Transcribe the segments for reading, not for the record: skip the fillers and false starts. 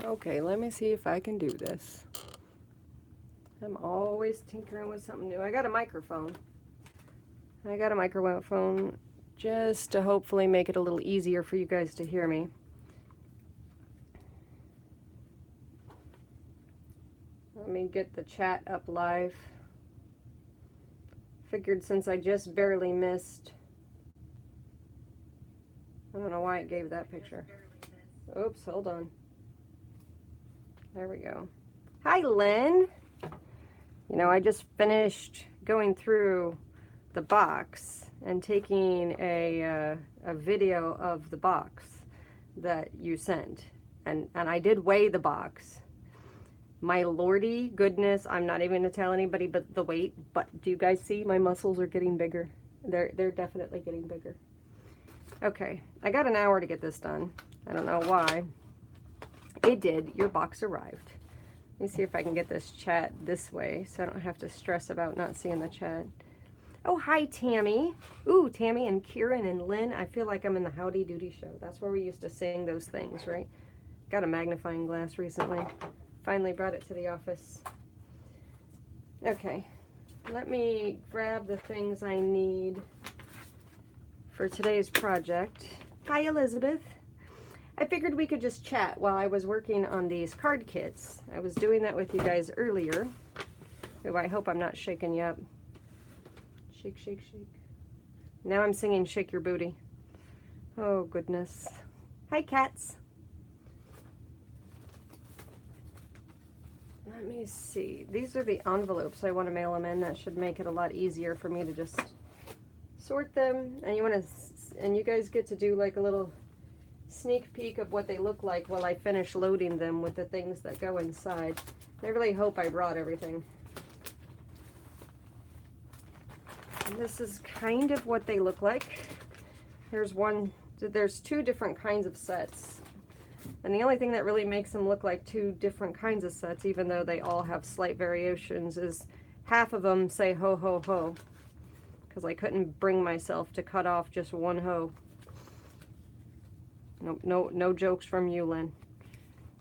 Okay, let me see if I can do this. I'm always tinkering with something new. I got a microphone. Just to hopefully make it a little easier for you guys to hear me. Let me get the chat up live. Figured since I just barely missed. I don't know why it gave that picture. Oops, hold on. There we go. Hi, Lynn. You know, I just finished going through the box and taking a video of the box that you sent. And I did weigh the box. My lordy goodness, I'm not even going to tell anybody but the weight. But do you guys see my muscles are getting bigger? They're definitely getting bigger. Okay, I got an hour to get this done. I don't know why. It did. Your box arrived. Let me see if I can get this chat this way so I don't have to stress about not seeing the chat. Oh, hi, Tammy. Ooh, Tammy and Kieran and Lynn. I feel like I'm in the Howdy Doody show. That's where we used to sing those things, right? Got a magnifying glass recently. Finally brought it to the office. Okay, let me grab the things I need for today's project. Hi, Elizabeth. I figured we could just chat while I was working on these card kits. I was doing that with you guys earlier. Ooh, I hope I'm not shaking you up. Shake, shake, shake. Now I'm singing Shake Your Booty. Oh, goodness. Hi, cats. Let me see. These are the envelopes I want to mail them in. That should make it a lot easier for me to just sort them. And you guys get to do like a little sneak peek of what they look like while I finish loading them with the things that go inside. I really hope I brought everything. And this is kind of what they look like. There's two different kinds of sets. And the only thing that really makes them look like two different kinds of sets, even though they all have slight variations, is half of them say ho ho ho. Because I couldn't bring myself to cut off just one ho. No jokes from you, Lynn.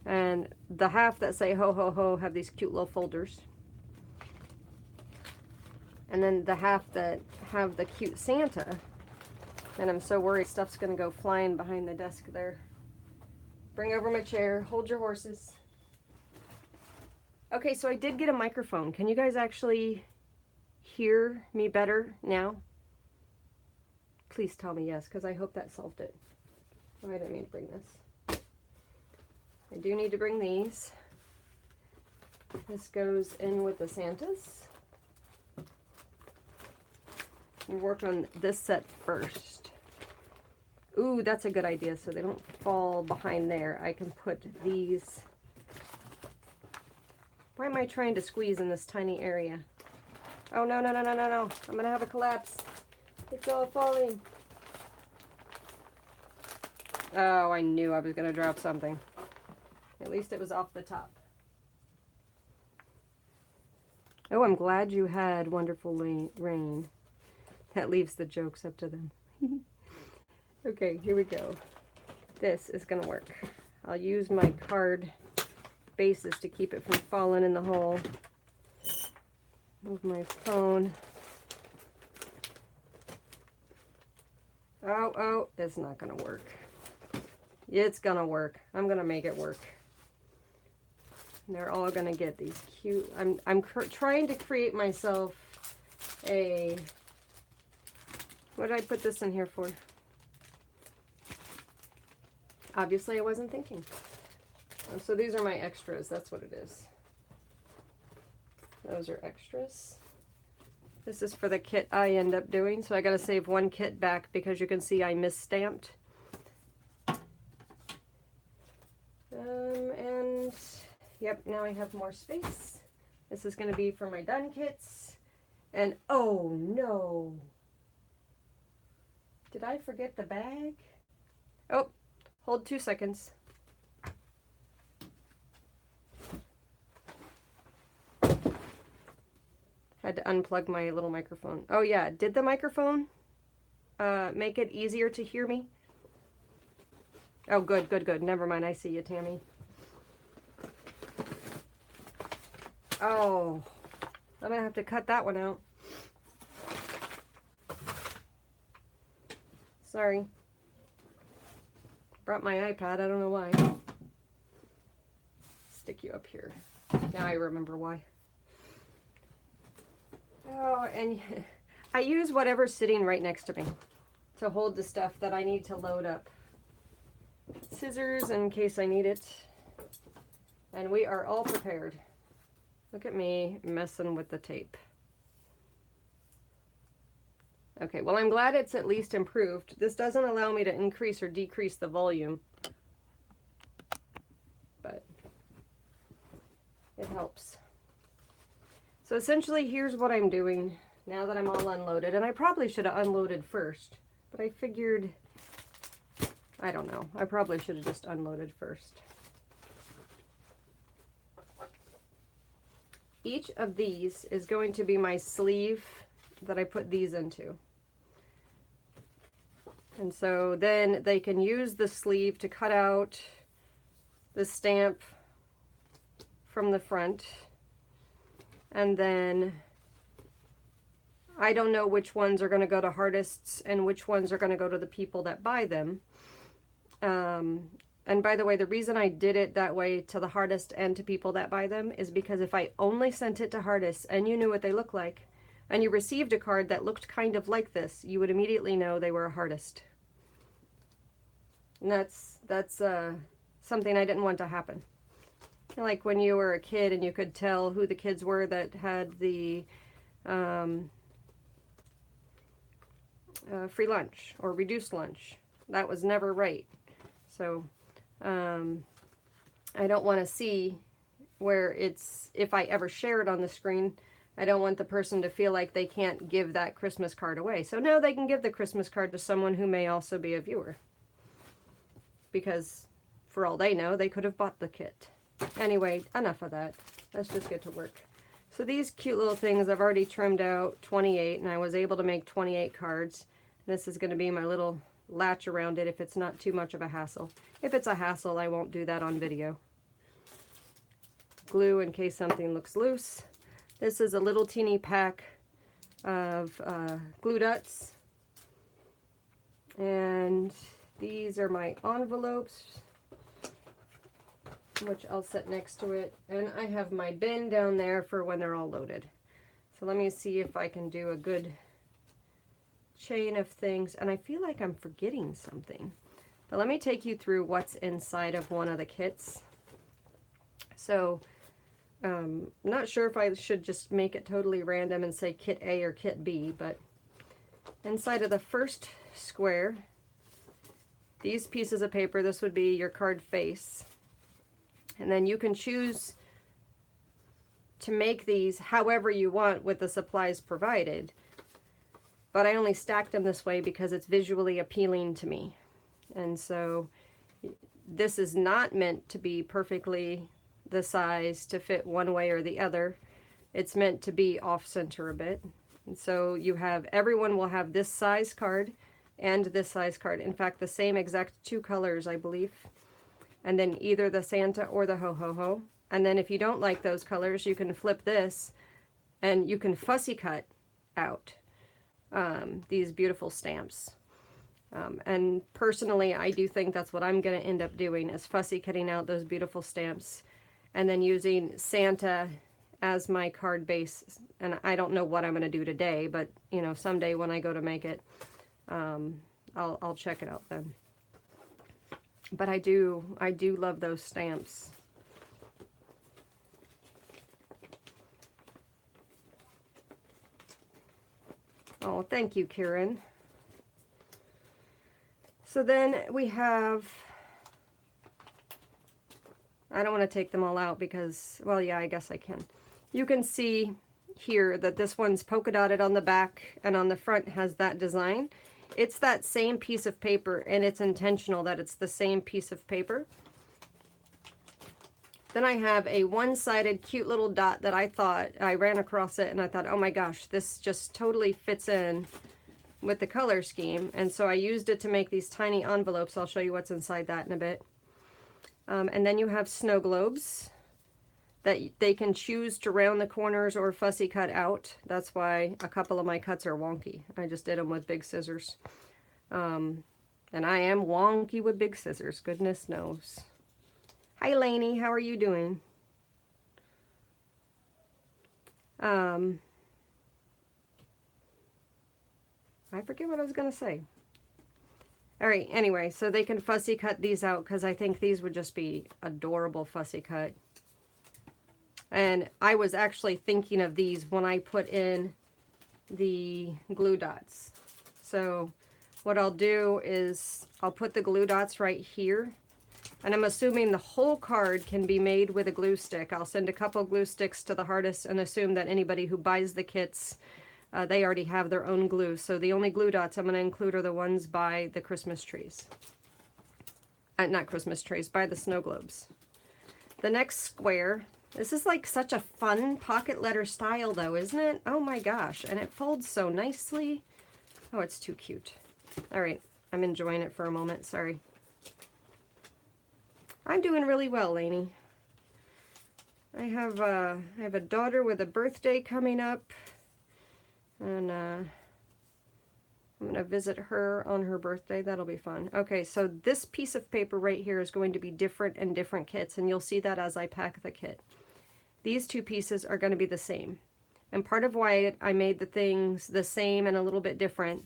And the half that say ho ho ho have these cute little folders. And then the half that have the cute Santa, and I'm so worried stuff's gonna go flying behind the desk there. Bring over my chair, hold your horses. Okay, so I did get a microphone. Can you guys actually hear me better now? Please tell me yes, because I hope that solved it. Oh, I didn't mean to bring this. I do need to bring these. This goes in with the Santas. We'll work on this set first. Ooh, that's a good idea, so they don't fall behind there. I can put these. Why am I trying to squeeze in this tiny area? Oh, no, no, no, no, no, no. I'm gonna have a collapse. It's all falling. Oh, I knew I was gonna drop something. At least it was off the top. Oh, I'm glad you had wonderful rain. That leaves the jokes up to them. Okay, here we go. This is gonna work. I'll use my card bases to keep it from falling in the hole. Move my phone. Oh, it's not gonna work. It's gonna work. I'm gonna make it work. And they're all gonna get these cute. I'm trying to create myself a. What did I put this in here for? Obviously, I wasn't thinking. So these are my extras. That's what it is. Those are extras. This is for the kit I end up doing. So I got to save one kit back because you can see I misstamped. And yep, now I have more space. This is going to be for my done kits. And oh no. Did I forget the bag? Oh, hold 2 seconds. Had to unplug my little microphone. Oh yeah, did the microphone make it easier to hear me? Oh, good, good, good. Never mind, I see you, Tammy. Oh, I'm gonna have to cut that one out. Sorry. Brought my iPad, I don't know why. Stick you up here. Now I remember why. Oh, and I use whatever's sitting right next to me to hold the stuff that I need to load up. Scissors in case I need it. And we are all prepared. Look at me messing with the tape. Okay, well, I'm glad it's at least improved. This doesn't allow me to increase or decrease the volume, but it helps. So essentially, here's what I'm doing now that I'm all unloaded. And I probably should have unloaded first, but I figured, I don't know, I probably should have just unloaded first. Each of these is going to be my sleeve that I put these into. And so then they can use the sleeve to cut out the stamp from the front. And then I don't know which ones are going to go to artists and which ones are going to go to the people that buy them. And by the way, the reason I did it that way to the artist and to people that buy them is because if I only sent it to artists and you knew what they look like, and you received a card that looked kind of like this, you would immediately know they were a artist. And that's something I didn't want to happen. Like when you were a kid and you could tell who the kids were that had the free lunch or reduced lunch. That was never right. So I don't want to see where it's, if I ever share it on the screen, I don't want the person to feel like they can't give that Christmas card away. So now they can give the Christmas card to someone who may also be a viewer. Because for all they know, they could have bought the kit. Anyway, enough of that. Let's just get to work. So these cute little things, I've already trimmed out 28, and I was able to make 28 cards. This is going to be my little latch around it if it's not too much of a hassle. If it's a hassle, I won't do that on video. Glue in case something looks loose. This is a little teeny pack of glue dots. And these are my envelopes, which I'll set next to it. And I have my bin down there for when they're all loaded. So let me see if I can do a good chain of things. And I feel like I'm forgetting something. But let me take you through what's inside of one of the kits. So, not sure if I should just make it totally random and say kit A or kit B, but inside of the first square, these pieces of paper, this would be your card face. And then you can choose to make these however you want with the supplies provided. But I only stacked them this way because it's visually appealing to me. And so this is not meant to be perfectly the size to fit one way or the other. It's meant to be off center a bit. And so you have, everyone will have this size card and this size card. In fact, the same exact two colors, I believe. And then either the Santa or the Ho-Ho-Ho. And then if you don't like those colors, you can flip this and you can fussy cut out these beautiful stamps. And personally, I do think that's what I'm going to end up doing, is fussy cutting out those beautiful stamps and then using Santa as my card base. And I don't know what I'm going to do today, but you know, someday when I go to make it, I'll check it out then. But I do love those stamps. Oh, thank you, Karen. So then we have, I don't want to take them all out because, well, yeah, I guess I can. You can see here that this one's polka dotted on the back and on the front has that design. It's that same piece of paper, and it's intentional that it's the same piece of paper. Then I have a one-sided cute little dot that I thought, I ran across it and I thought, oh my gosh, this just totally fits in with the color scheme. And so I used it to make these tiny envelopes. I'll show you what's inside that in a bit. And then you have snow globes that they can choose to round the corners or fussy cut out. That's why a couple of my cuts are wonky. I just did them with big scissors. And I am wonky with big scissors, goodness knows. Hi Lainey, how are you doing? I forget what I was going to say. All right, anyway, so they can fussy cut these out because I think these would just be adorable fussy cut. And I was actually thinking of these when I put in the glue dots. So what I'll do is I'll put the glue dots right here. And I'm assuming the whole card can be made with a glue stick. I'll send a couple glue sticks to the Hardest and assume that anybody who buys the kits, they already have their own glue. So the only glue dots I'm going to include are the ones by the Christmas trees. Not Christmas trees, by the snow globes. The next square, this is like such a fun pocket letter style though, isn't it? Oh my gosh, and it folds so nicely. Oh, it's too cute. All right, I'm enjoying it for a moment, sorry. I'm doing really well, Lainey. I have a daughter with a birthday coming up, and I'm going to visit her on her birthday. That'll be fun. Okay, so this piece of paper right here is going to be different in different kits, and you'll see that as I pack the kit. These two pieces are going to be the same. And part of why I made the things the same and a little bit different,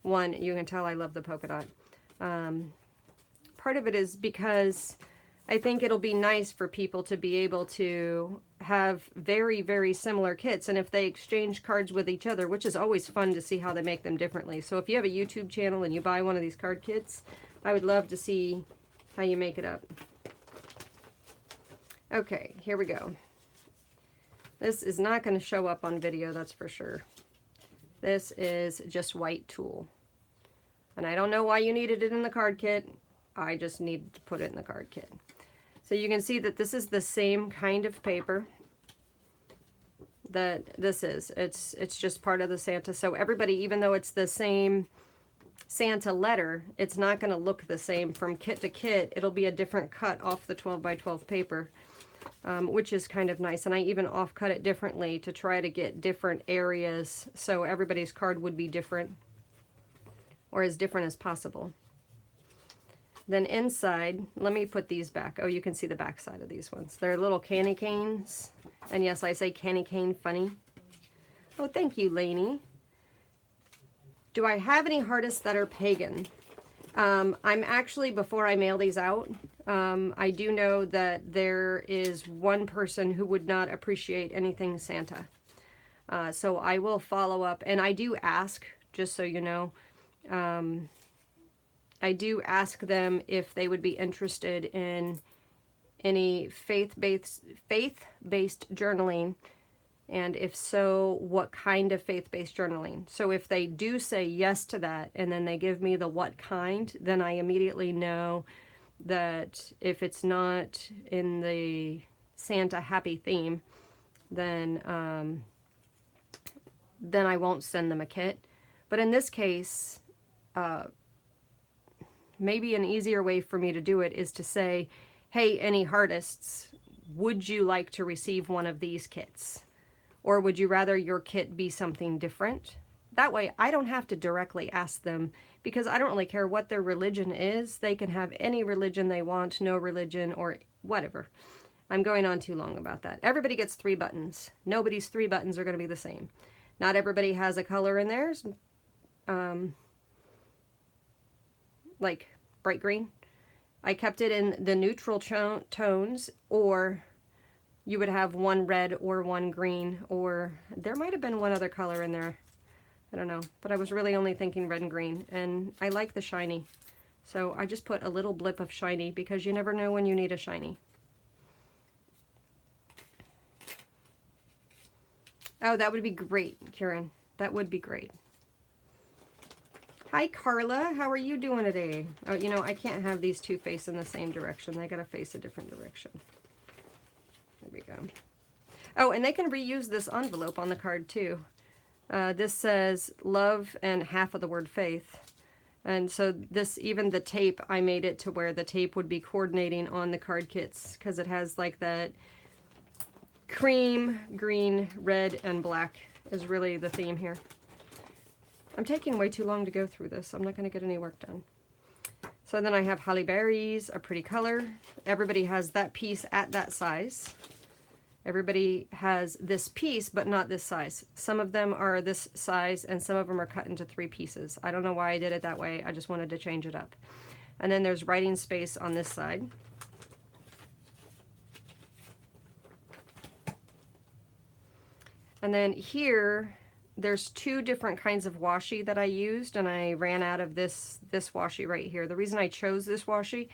one, you can tell I love the polka dot. Part of it is because I think it'll be nice for people to be able to have very, very similar kits. And if they exchange cards with each other, which is always fun to see how they make them differently. So if you have a YouTube channel and you buy one of these card kits, I would love to see how you make it up. Okay, here we go. This is not going to show up on video, that's for sure. This is just white tulle. And I don't know why you needed it in the card kit. I just needed to put it in the card kit. So you can see that this is the same kind of paper that this is. It's just part of the Santa. So everybody, even though it's the same Santa letter, it's not going to look the same from kit to kit. It'll be a different cut off the 12 by 12 paper, which is kind of nice. And I even off-cut it differently to try to get different areas so everybody's card would be different or as different as possible. Then inside, let me put these back. Oh, you can see the back side of these ones. They're little candy canes. And yes, I say candy cane funny. Oh, thank you, Lainey. Do I have any Hartists that are pagan? I'm actually, before I mail these out, I do know that there is one person who would not appreciate anything Santa. So I will follow up. And I do ask, just so you know, I do ask them if they would be interested in any faith-based journaling, and if so, what kind of faith-based journaling. So if they do say yes to that, and then they give me the what kind, then I immediately know that if it's not in the Santa happy theme, then I won't send them a kit. But in this case, maybe an easier way for me to do it is to say, hey, any Hartists, would you like to receive one of these kits? Or would you rather your kit be something different? That way, I don't have to directly ask them, because I don't really care what their religion is. They can have any religion they want, no religion, or whatever. I'm going on too long about that. Everybody gets 3 buttons. Nobody's 3 buttons are going to be the same. Not everybody has a color in theirs. Like bright green. I kept it in the neutral tones, or you would have one red or one green, or there might have been one other color in there. I don't know, but I was really only thinking red and green, and I like the shiny. So I just put a little blip of shiny because you never know when you need a shiny. Oh, that would be great, Kieran. That would be great. Hi, Carla. How are you doing today? Oh, you know, I can't have these two face in the same direction. They got to face a different direction. There we go. Oh, and they can reuse this envelope on the card, too. This says love and half of the word faith. And so this, even the tape, I made it to where the tape would be coordinating on the card kits, because it has like that cream, green, red, and black is really the theme here. I'm taking way too long to go through this. I'm not going to get any work done. So then I have holly berries, a pretty color. Everybody has that piece at that size. Everybody has this piece, but not this size. Some of them are this size, and some of them are cut into 3 pieces. I don't know why I did it that way. I just wanted to change it up. And then there's writing space on this side. And then here, there's 2 different kinds of washi that I used, and I ran out of this washi right here. The reason I chose this washi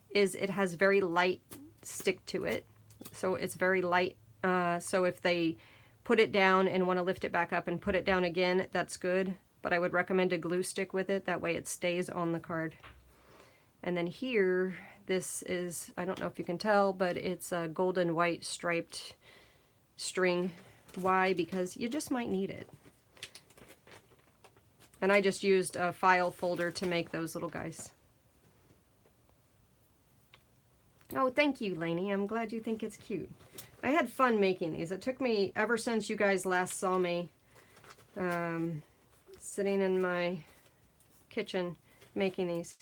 is it has very light stick to it. So it's very light, so if they put it down and want to lift it back up and put it down again, that's good. But I would recommend a glue stick with it, that way it stays on the card. And then here, this is, I don't know if you can tell, but it's a golden white striped string. Why? Because you just might need it. And I just used a file folder to make those little guys. Oh, thank you, Lainey. I'm glad you think it's cute. I had fun making these. It took me, ever since you guys last saw me sitting in my kitchen making these.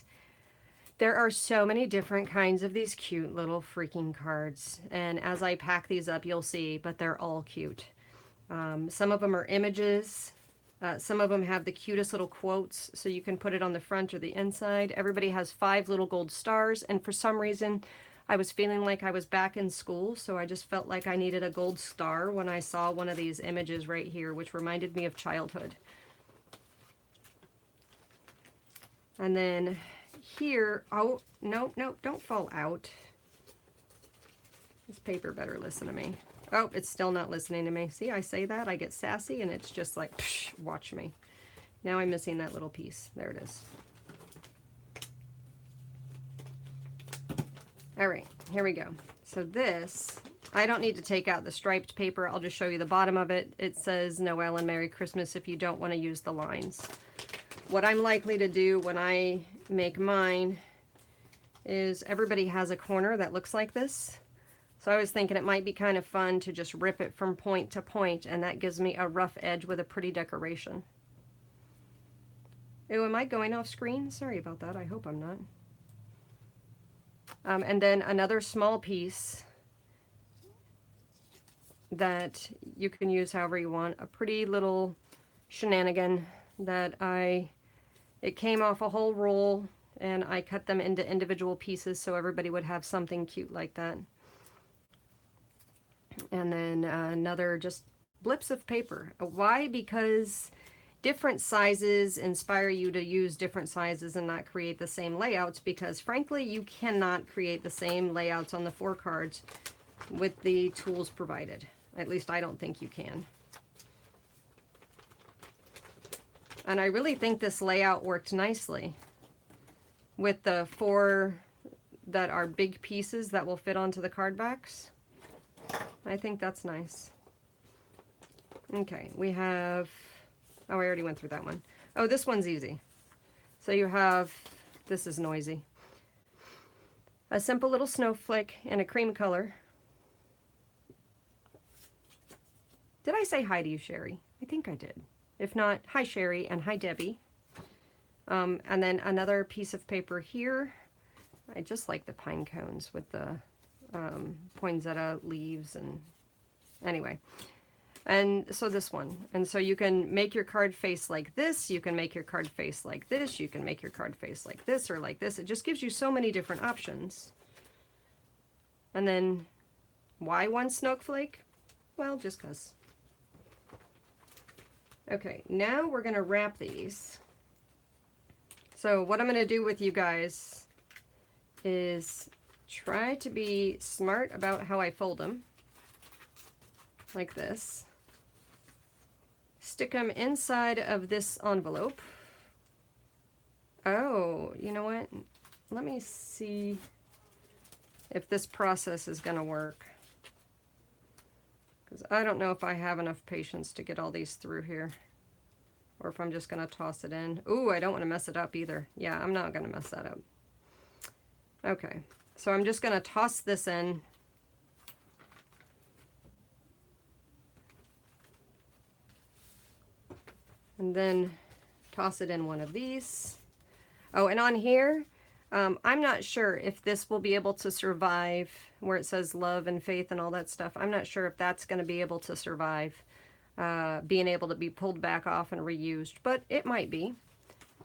There are so many different kinds of these cute little freaking cards. And as I pack these up, you'll see, but they're all cute. Some of them are images. Some of them have the cutest little quotes, so you can put it on the front or the inside. Everybody has 5 little gold stars, and for some reason, I was feeling like I was back in school, so I just felt like I needed a gold star when I saw one of these images right here, which reminded me of childhood. And then here, oh, no, don't fall out. This paper better listen to me. Oh, it's still not listening to me. See, I say that, I get sassy, and it's just like, psh, watch me. Now I'm missing that little piece. There it is. All right, here we go. So this, I don't need to take out the striped paper. I'll just show you the bottom of it. It says Noel and Merry Christmas if you don't want to use the lines. What I'm likely to do when I make mine is everybody has a corner that looks like this. So I was thinking it might be kind of fun to just rip it from point to point, and that gives me a rough edge with a pretty decoration. Oh, am I going off screen? Sorry about that. I hope I'm not. And then another small piece that you can use however you want. A pretty little shenanigan that it came off a whole roll, and I cut them into individual pieces so everybody would have something cute like that. And then another just blips of paper. Why? Because different sizes inspire you to use different sizes and not create the same layouts, because frankly you cannot create the same layouts on the 4 cards with the tools provided. At least I don't think you can. And I really think this layout worked nicely with the 4 that are big pieces that will fit onto the card backs. I think that's nice. Okay, we have, oh, I already went through that one. Oh, this one's easy. So you have, this is noisy. A simple little snowflake in a cream color. Did I say hi to you, Sherry? I think I did. If not, hi, Sherry, and hi, Debbie. And then another piece of paper here. I just like the pine cones with the poinsettia leaves, and anyway. And so this one. And so you can make your card face like this. You can make your card face like this. You can make your card face like this or like this. It just gives you so many different options. And then why one snowflake? Well, just 'cause. Okay, now we're going to wrap these. So what I'm going to do with you guys is try to be smart about how I fold them. Like this. Stick them inside of this envelope. Oh, you know what? Let me see if this process is going to work. Because I don't know if I have enough patience to get all these through here. Or if I'm just going to toss it in. Ooh, I don't want to mess it up either. Yeah, I'm not going to mess that up. Okay, so I'm just going to toss this in. and then toss it in one of these. Oh, and on here, I'm not sure if this will be able to survive where it says love and faith and all that stuff. I'm not sure if that's going to be able to survive being able to be pulled back off and reused, but it might be.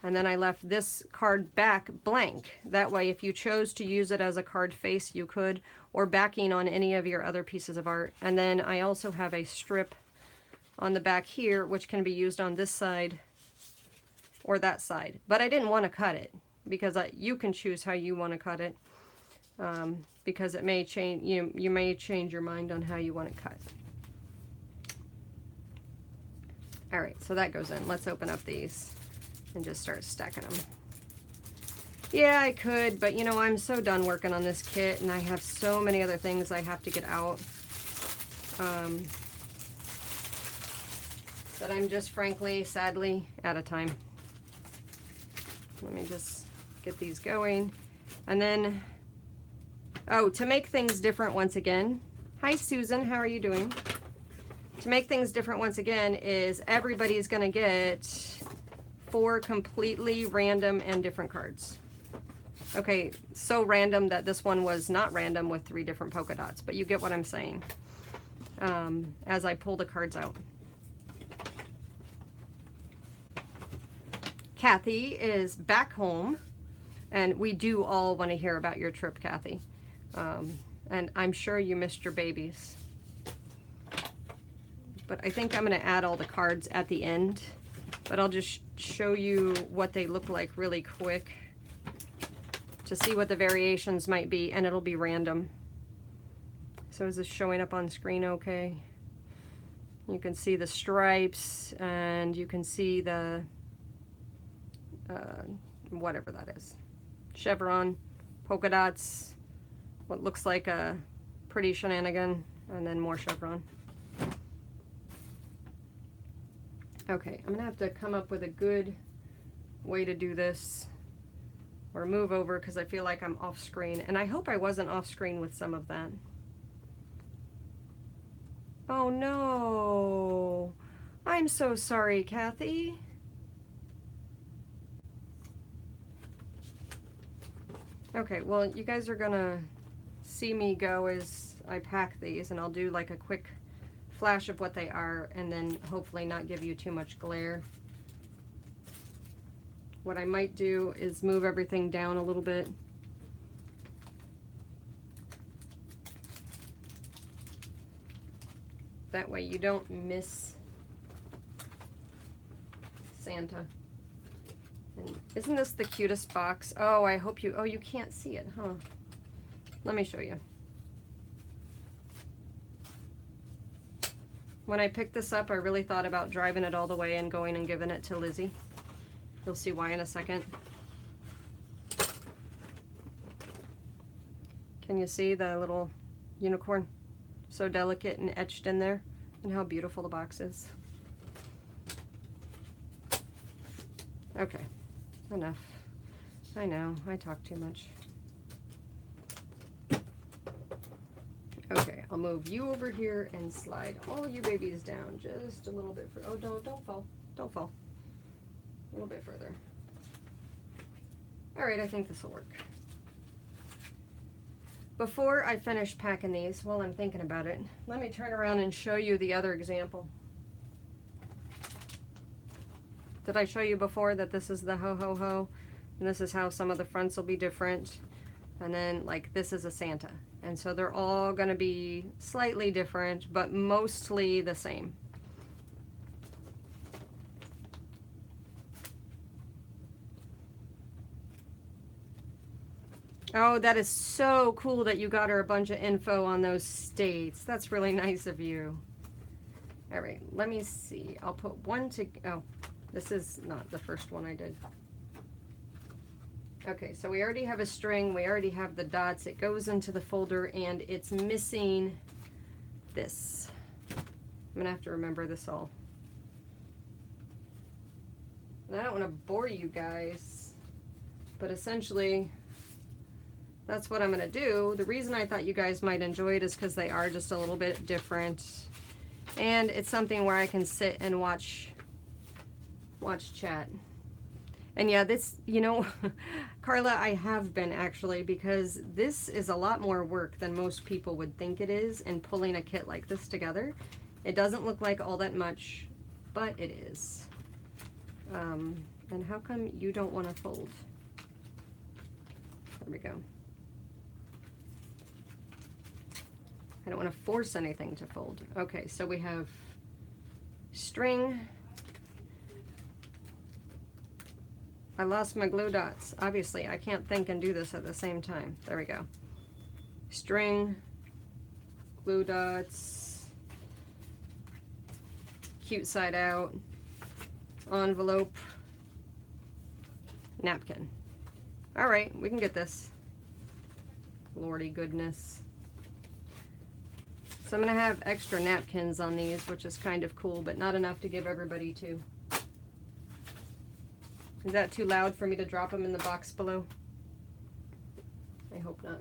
And then I left this card back blank. That way, if you chose to use it as a card face, you could, or backing on any of your other pieces of art. And then I also have a strip on the back here, which can be used on this side or that side. But I didn't want to cut it because you can choose how you want to cut it, because it may change. You may change your mind on how you want it cut. All right, so that goes in. Let's open up these and just start stacking them. Yeah, I could, but you know, I'm so done working on this kit and I have so many other things I have to get out that I'm just frankly, sadly, out of time. Let me just get these going. And then, oh, to make things different once again. Hi, Susan, how are you doing? To make things different once again is everybody's going to get 4 completely random and different cards. Okay, so random that this one was not random with 3 different polka dots, but you get what I'm saying as I pull the cards out. Kathy is back home, and we do all want to hear about your trip, Kathy. And I'm sure you missed your babies. But I think I'm going to add all the cards at the end, but I'll just show you what they look like really quick to see what the variations might be, and it'll be random. So is this showing up on screen okay? You can see the stripes, and you can see the whatever that is, chevron, polka dots, what looks like a pretty shenanigan, and then more chevron. Okay, I'm gonna have to come up with a good way to do this or move over because I feel like I'm off screen, and I hope I wasn't off screen with some of that. Oh no, I'm so sorry, Kathy. Okay, well, you guys are gonna see me go as I pack these, and I'll do like a quick flash of what they are and then hopefully not give you too much glare. What I might do is move everything down a little bit. That way you don't miss Santa. And isn't this the cutest box? Oh, I hope you, oh, you can't see it, huh? Let me show you. When I picked this up, I really thought about driving it all the way and going and giving it to Lizzie. You'll see why in a second. Can you see the little unicorn? So delicate and etched in there, and how beautiful the box is. Okay, enough. I know, I talk too much. Okay, I'll move you over here and slide all you babies down just a little bit. Oh, don't fall. Don't fall. A little bit further. All right, I think this will work. Before I finish packing these, while I'm thinking about it, let me turn around and show you the other example. Did I show you before that this is the ho-ho-ho? And this is how some of the fronts will be different. And then, like, this is a Santa. And so they're all going to be slightly different, but mostly the same. Oh, that is so cool that you got her a bunch of info on those states. That's really nice of you. All right, let me see. I'll put one to, oh, this is not the first one I did. Okay, so we already have a string. We already have the dots. It goes into the folder, and it's missing this. I'm going to have to remember this all. And I don't want to bore you guys, but essentially, that's what I'm going to do. The reason I thought you guys might enjoy it is because they are just a little bit different. And it's something where I can sit and watch watch chat. And yeah, this, you know, Carla, I have been actually, because this is a lot more work than most people would think it is in pulling a kit like this together. It doesn't look like all that much, but it is. And how come you don't want to fold? There we go. I don't want to force anything to fold. Okay, so we have string. I lost my glue dots. Obviously, I can't think and do this at the same time. There we go. String, glue dots, cute side out, envelope, napkin. All right, we can get this. Lordy goodness. So I'm gonna have extra napkins on these, which is kind of cool, but not enough to give everybody two. Is that too loud for me to drop them in the box below? I hope not.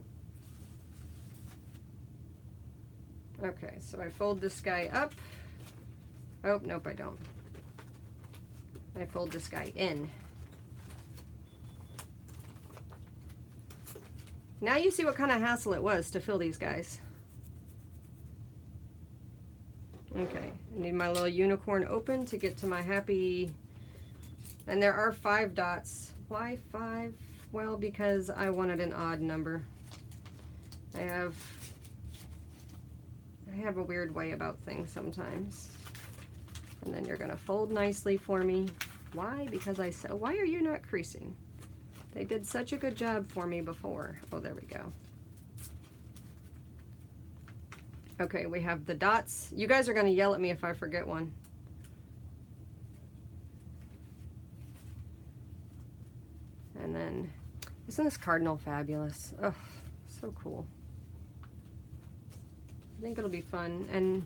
Okay, so I fold this guy up. Oh, nope, I don't. I fold this guy in. Now you see what kind of hassle it was to fill these guys. Okay, I need my little unicorn open to get to my happy. And there are 5 dots. Why 5? Well, because I wanted an odd number. I have a weird way about things sometimes. And then you're gonna fold nicely for me. Why? Because I said, why are you not creasing? They did such a good job for me before. Oh, there we go. Okay, we have the dots. You guys are gonna yell at me if I forget one. And then, isn't this cardinal fabulous? Oh, so cool. I think it'll be fun. And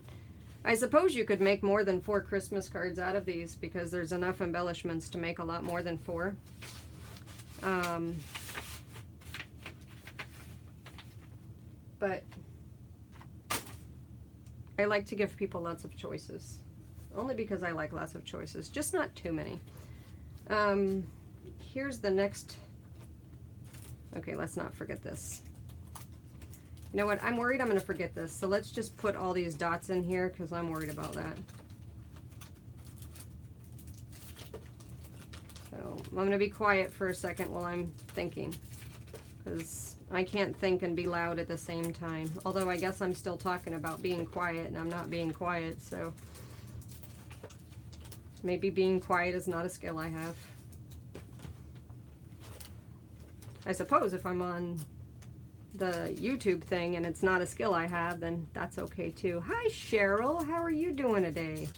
I suppose you could make more than 4 Christmas cards out of these because there's enough embellishments to make a lot more than 4. But I like to give people lots of choices. Only because I like lots of choices, just not too many. Here's the next. Okay, let's not forget this. You know what? I'm worried I'm going to forget this. So let's just put all these dots in here because I'm worried about that. So I'm going to be quiet for a second while I'm thinking because I can't think and be loud at the same time. Although I guess I'm still talking about being quiet and I'm not being quiet. So maybe being quiet is not a skill I have. I suppose if I'm on the YouTube thing and it's not a skill I have, then that's okay too. Hi Cheryl, how are you doing today?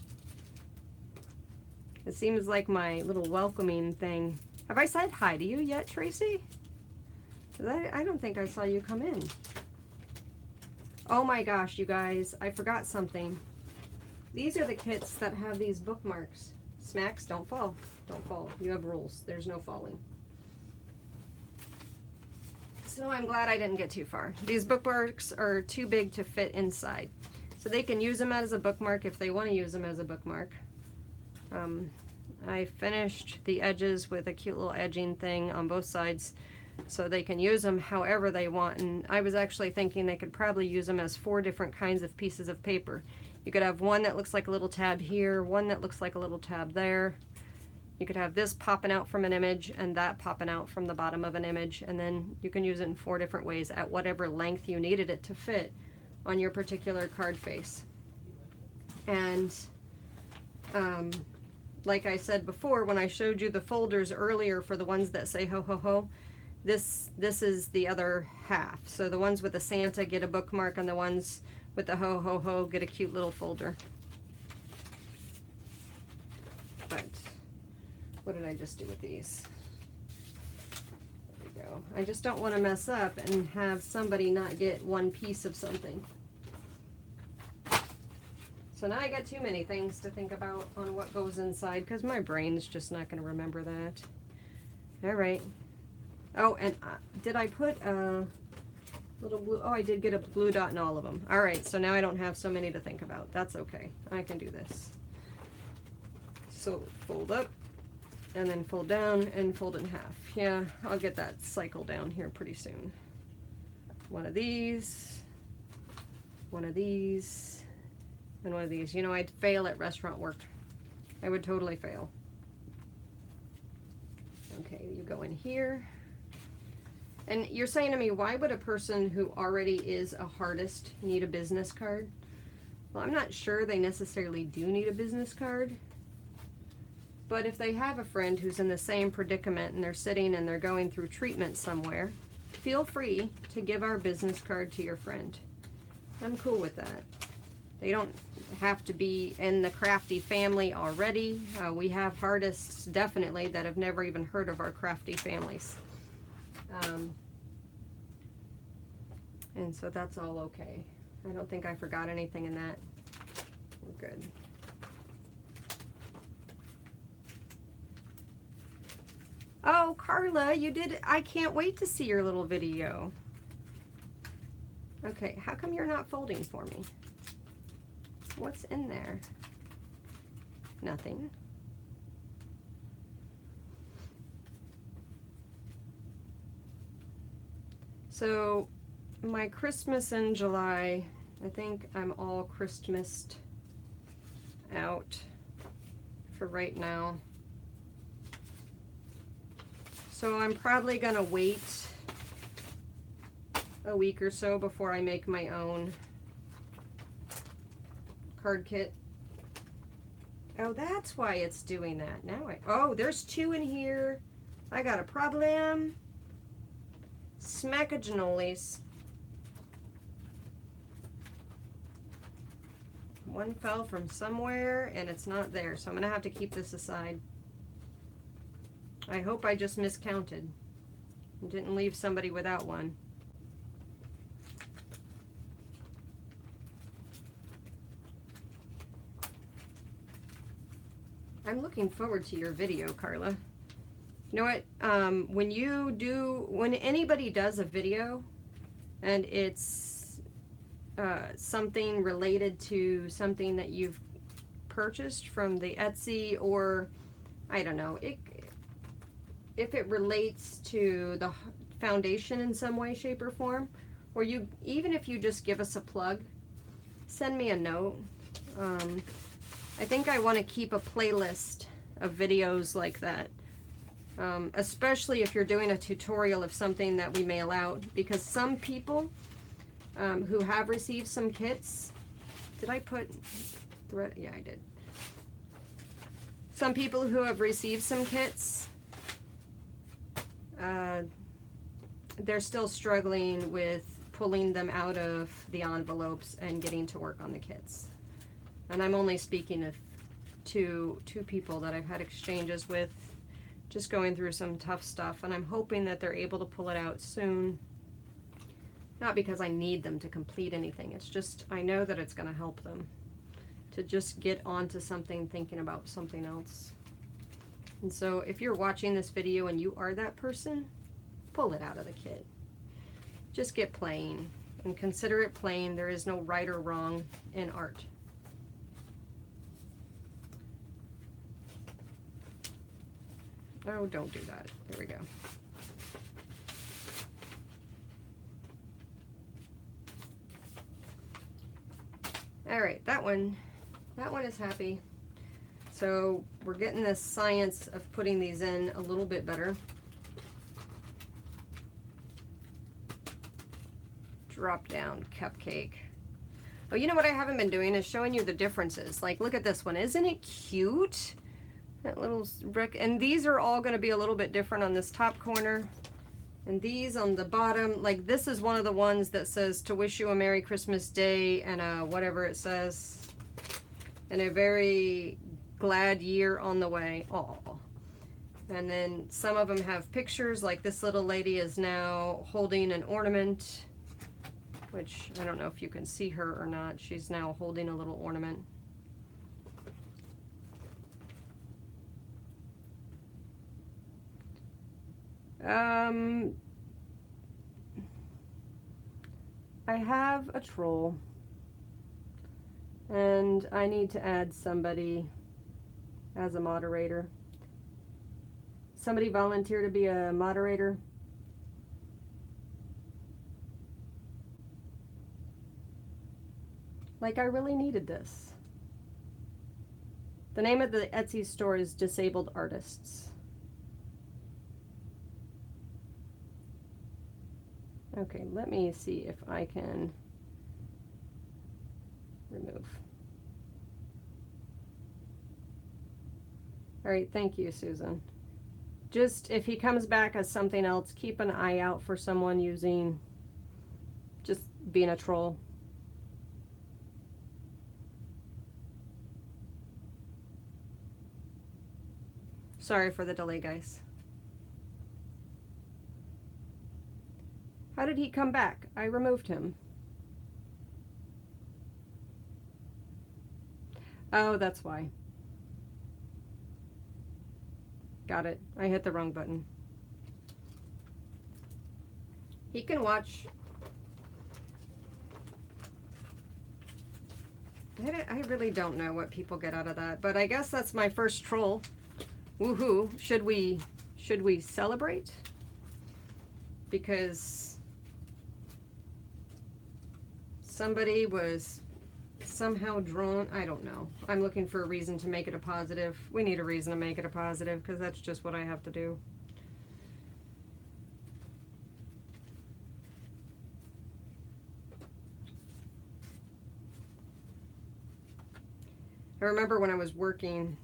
It seems like my little welcoming thing. Have I said hi to you yet, Tracy? I don't think I saw you come in. Oh my gosh, you guys, I forgot something. These are the kits that have these bookmarks. Smacks, don't fall. Don't fall. You have rules. There's no falling. So I'm glad I didn't get too far. These bookmarks are too big to fit inside. So they can use them as a bookmark if they want to use them as a bookmark. I finished the edges with a cute little edging thing on both sides so they can use them however they want. And I was actually thinking they could probably use them as 4 different kinds of pieces of paper. You could have one that looks like a little tab here, one that looks like a little tab there. You could have this popping out from an image and that popping out from the bottom of an image, and then you can use it in 4 different ways at whatever length you needed it to fit on your particular card face. And like I said before, when I showed you the folders earlier for the ones that say ho ho ho, this is the other half. So the ones with the Santa get a bookmark and the ones with the ho ho ho get a cute little folder. But what did I just do with these? There we go. I just don't want to mess up and have somebody not get one piece of something. So now I got too many things to think about on what goes inside because my brain's just not going to remember that. All right. Oh, and did I put a little blue? Oh, I did get a blue dot in all of them. All right, so now I don't have so many to think about. That's okay. I can do this. So fold up. and then fold down and fold in half. Yeah, I'll get that cycle down here pretty soon. One of these, one of these, and one of these. You know, I'd fail at restaurant work. I would totally fail. Okay, you go in here. And you're saying to me, why would a person who already is a Hartist need a business card? Well, I'm not sure they necessarily do need a business card. But if they have a friend who's in the same predicament and they're sitting and they're going through treatment somewhere, feel free to give our business card to your friend. I'm cool with that. They don't have to be in the crafty family already. We have Hartists definitely that have never even heard of our crafty families. And so that's all okay. I don't think I forgot anything in that. We're good. Oh, Carla, you did. I can't wait to see your little video. Okay, how come you're not folding for me? What's in there? Nothing. So, my Christmas in July, I think I'm all Christmased out for right now. So I'm probably gonna wait a week or so before I make my own card kit. Oh, that's why it's doing that. Now oh, there's two in here. I got a problem. Smackaginolies. One fell from somewhere and it's not there, so I'm gonna have to keep this aside. I hope I just miscounted and didn't leave somebody without one. I'm looking forward to your video, Carla. You know what? When anybody does a video and it's something related to something that you've purchased from the Etsy, or I don't know, if it relates to the foundation in some way, shape, or form, or even if you just give us a plug, send me a note. I think I want to keep a playlist of videos like that, especially if you're doing a tutorial of something that we mail out, because some people who have received some kits, did I put thread? Yeah, I did. Some people who have received some kits, they're still struggling with pulling them out of the envelopes and getting to work on the kits. And I'm only speaking of two people that I've had exchanges with, just going through some tough stuff, and I'm hoping that they're able to pull it out soon. Not because I need them to complete anything, it's just I know that it's going to help them to just get onto something, thinking about something else. And so if you're watching this video and you are that person, pull it out of the kit. Just get playing and consider it playing. There is no right or wrong in art. Oh, don't do that. There we go. All right, that one is happy. So we're getting this science of putting these in a little bit better. Drop down cupcake. Oh, you know what I haven't been doing is showing you the differences. Like, look at this one. Isn't it cute? That little brick. And these are all going to be a little bit different on this top corner. And these on the bottom, like this is one of the ones that says to wish you a Merry Christmas Day and whatever it says. And a very glad year on the way. Aw. And then some of them have pictures, like this little lady is now holding an ornament, which I don't know if you can see her or not. She's now holding a little ornament. I have a troll, and I need to add somebody as a moderator. somebody volunteer to be a moderator? Like, I really needed this. The name of the Etsy store is Disabled Artists. Okay, let me see if I can remove. All right, thank you, Susan. Just, if he comes back as something else, keep an eye out for someone using, just being a troll. Sorry for the delay, guys. How did he come back? I removed him. Oh, that's why. Got it. I hit the wrong button. He can watch. I really don't know what people get out of that, but I guess that's my first troll. Woohoo. Should we celebrate? Because somebody was somehow drawn. I don't know. I'm looking for a reason to make it a positive. We need a reason to make it a positive because that's just what I have to do. I remember when I was working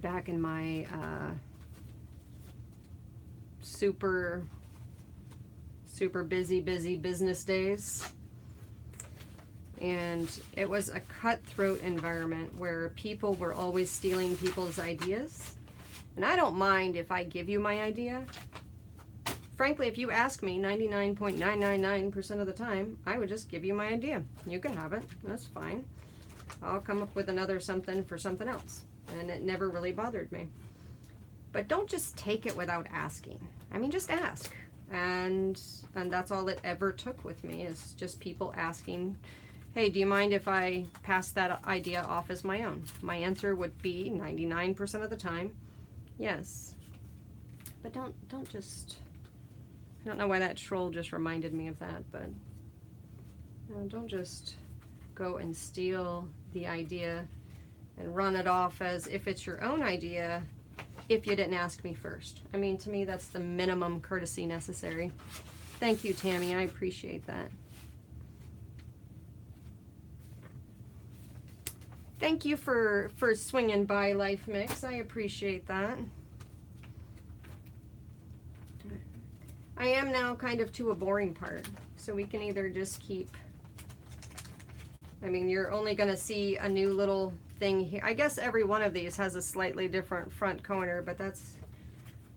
back in my super busy business days, and it was a cutthroat environment where people were always stealing people's ideas. And I don't mind if I give you my idea. Frankly, if you ask me 99.999% of the time, I would just give you my idea. You can have it. That's fine. I'll come up with another something for something else. And it never really bothered me. But don't just take it without asking. I mean, just ask. And that's all it ever took with me, is just people asking, hey, do you mind if I pass that idea off as my own? My answer would be 99% of the time, yes. But don't just, I don't know why that troll just reminded me of that, but don't just go and steal the idea and run it off as if it's your own idea if you didn't ask me first. I mean, to me, that's the minimum courtesy necessary. Thank you, Tammy. I appreciate that. Thank you for swinging by, Life Mix. I appreciate that. I am now kind of to a boring part, so we can either just keep, I mean, you're only going to see a new little thing here. I guess every one of these has a slightly different front corner, but that's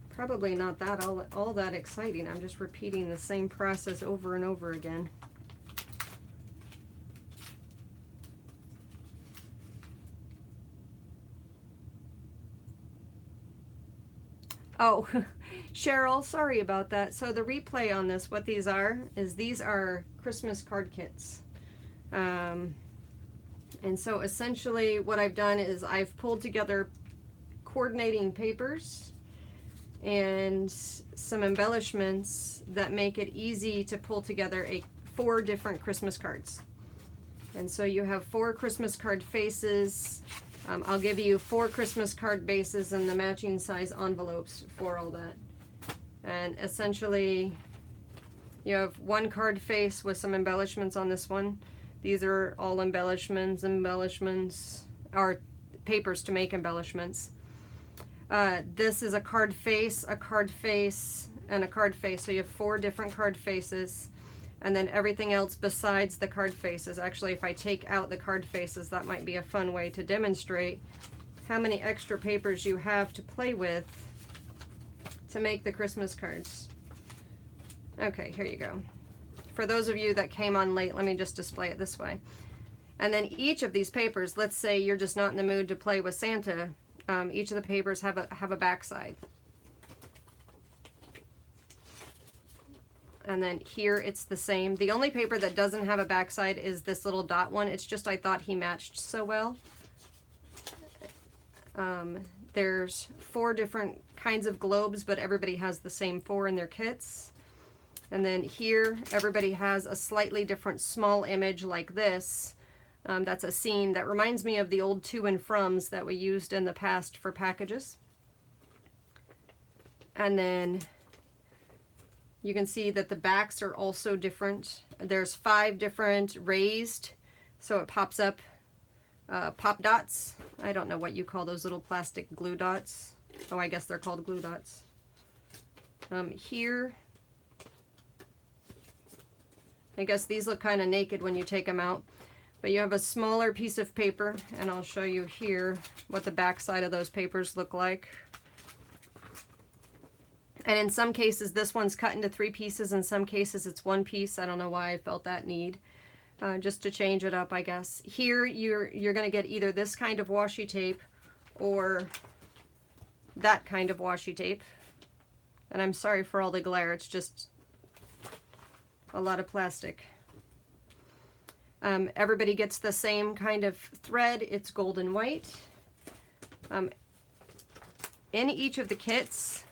probably not that all that exciting. I'm just repeating the same process over and over again. Oh, Cheryl, sorry about that. So the replay on this, what these are, is these are Christmas card kits. And so essentially what I've done is I've pulled together coordinating papers and some embellishments that make it easy to pull together 4 different Christmas cards. And so you have 4 Christmas card faces. I'll give you 4 Christmas card bases and the matching size envelopes for all that. And essentially you have 1 card face with some embellishments on this one. These are all embellishments, or papers to make embellishments. This is a card face, and a card face. So you have 4 different card faces, and then everything else besides the card faces. Actually, if I take out the card faces, that might be a fun way to demonstrate how many extra papers you have to play with to make the Christmas cards. Okay, here you go. For those of you that came on late, let me just display it this way. And then each of these papers, let's say you're just not in the mood to play with Santa, each of the papers have a backside. And then here it's the same. The only paper that doesn't have a backside is this little dot one. It's just I thought he matched so well. There's 4 different kinds of globes, but everybody has the same 4 in their kits. And then here, everybody has a slightly different small image like this. That's a scene that reminds me of the old to and froms that we used in the past for packages. And then you can see that the backs are also different. There's 5 different raised, so it pops up pop dots. I don't know what you call those little plastic glue dots. Oh, I guess they're called glue dots. Here, I guess these look kind of naked when you take them out, but you have a smaller piece of paper, and I'll show you here what the back side of those papers look like. And in some cases, this one's cut into 3 pieces. In some cases, it's 1 piece. I don't know why I felt that need. Just to change it up, I guess. Here, you're going to get either this kind of washi tape or that kind of washi tape. And I'm sorry for all the glare. It's just a lot of plastic. Everybody gets the same kind of thread. It's gold and white. In each of the kits,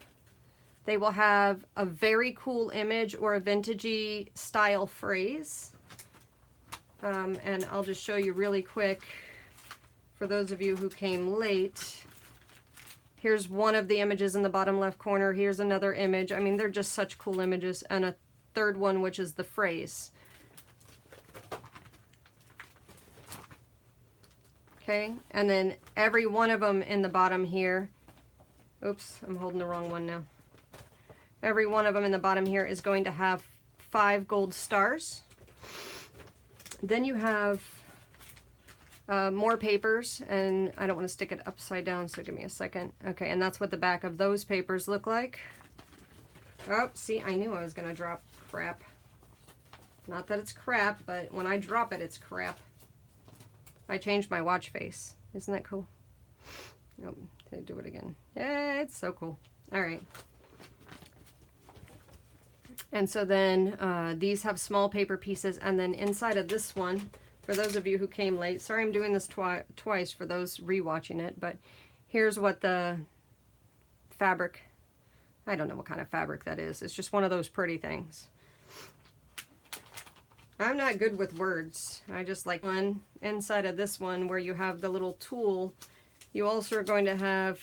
they will have a very cool image or a vintagey style phrase. And I'll just show you really quick for those of you who came late. Here's one of the images in the bottom left corner. Here's another image. I mean, they're just such cool images. And a third one, which is the phrase. Okay, and then every one of them in the bottom here. Oops, I'm holding the wrong one now. Every one of them in the bottom here is going to have 5 gold stars. Then you have more papers, and I don't want to stick it upside down, so give me a second. Okay, and that's what the back of those papers look like. Oh, see, I knew I was going to drop crap. Not that it's crap, but when I drop it, it's crap. I changed my watch face. Isn't that cool? Oh, did I do it again? Yeah, it's so cool. All right. And so then these have small paper pieces, and then inside of this one, for those of you who came late, sorry I'm doing this twice for those rewatching it, but here's what the fabric, I don't know what kind of fabric that is. It's just one of those pretty things. I'm not good with words. I just like one inside of this one where you have the little tool. You also are going to have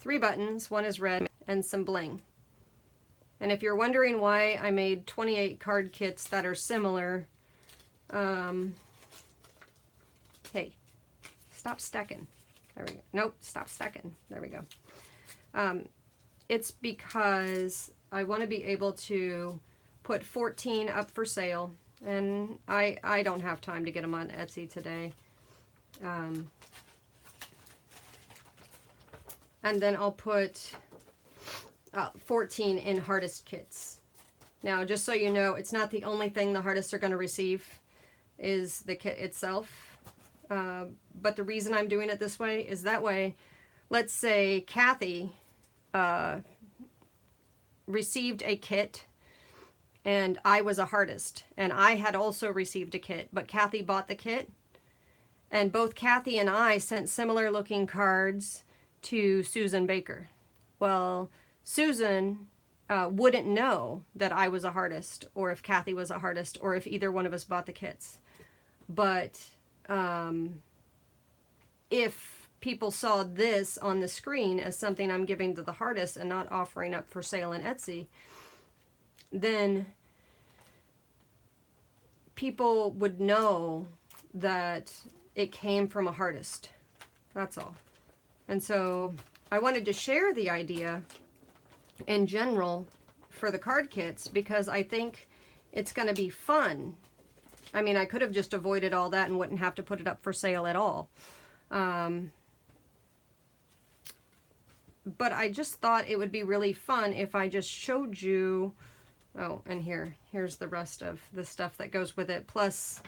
3 buttons. One is red and some bling. And if you're wondering why I made 28 card kits that are similar, hey, stop stacking. There we go. Nope, stop stacking. There we go. It's because I want to be able to put 14 up for sale, and I don't have time to get them on Etsy today. And then I'll put 14 in Hartist kits. Now, just so you know, it's not the only thing the Hartists are going to receive is the kit itself. But the reason I'm doing it this way is that way, let's say Kathy received a kit and I was a Hartist and I had also received a kit, but Kathy bought the kit, and both Kathy and I sent similar looking cards to Susan Baker. Well, Susan wouldn't know that I was a Hartist, or if Kathy was a Hartist, or if either one of us bought the kits. But if people saw this on the screen as something I'm giving to the Hartist and not offering up for sale on Etsy, then people would know that it came from a Hartist. That's all. And so I wanted to share the idea in general for the card kits because I think it's going to be fun. I mean, I could have just avoided all that and wouldn't have to put it up for sale at all. But I just thought it would be really fun if I just showed you. Oh, and here's the rest of the stuff that goes with it, plus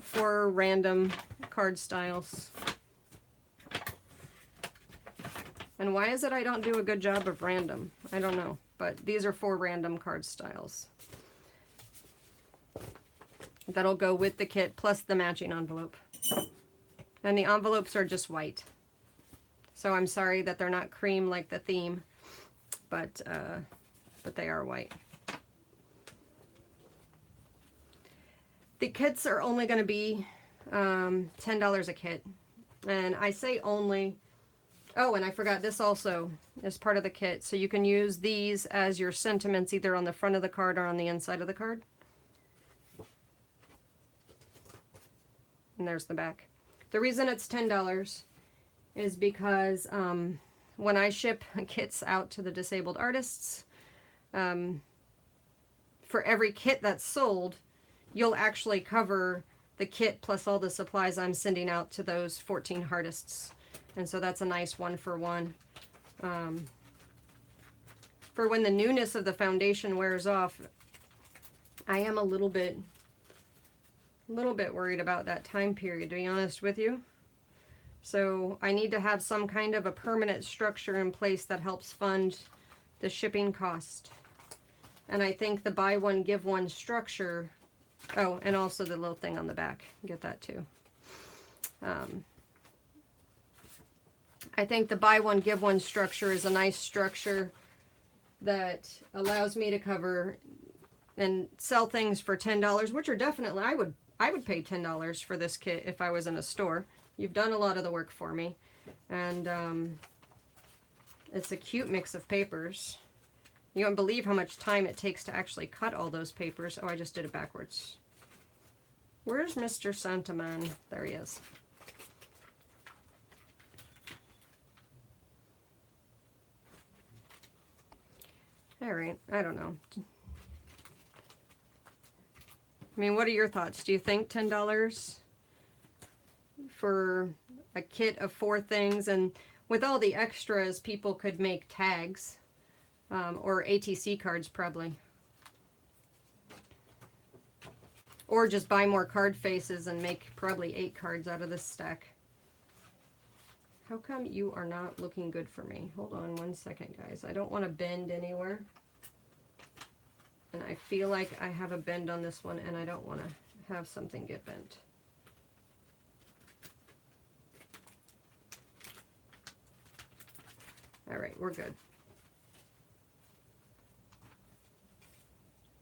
4 random card styles. And why is it I don't do a good job of random? I don't know, but these are 4 random card styles. That'll go with the kit plus the matching envelope. And the envelopes are just white. So I'm sorry that they're not cream like the theme, but they are white. The kits are only going to be $10 a kit. And I say only. Oh, and I forgot, this also is part of the kit. So you can use these as your sentiments either on the front of the card or on the inside of the card. And there's the back. The reason it's $10 is because when I ship kits out to the disabled artists, for every kit that's sold, you'll actually cover the kit plus all the supplies I'm sending out to those 14 artists. And so that's a nice one-for-one. For when the newness of the foundation wears off, I am a little bit worried about that time period, to be honest with you. So I need to have some kind of a permanent structure in place that helps fund the shipping cost. And I think the buy one, give one structure, oh, and also the little thing on the back, get that too. I think the buy one, give one structure is a nice structure that allows me to cover and sell things for $10, which are definitely, I would pay $10 for this kit if I was in a store. You've done a lot of the work for me. And it's a cute mix of papers. You won't believe how much time it takes to actually cut all those papers. Oh, I just did it backwards. Where's Mr. Santaman? There he is. All right, I don't know. I mean, what are your thoughts? Do you think $10 for a kit of 4 things? And with all the extras, people could make tags or ATC cards probably. Or just buy more card faces and make probably 8 cards out of this stack. How come you are not looking good for me? Hold on one second, guys. I don't want to bend anywhere. And I feel like I have a bend on this one, and I don't want to have something get bent. All right, we're good.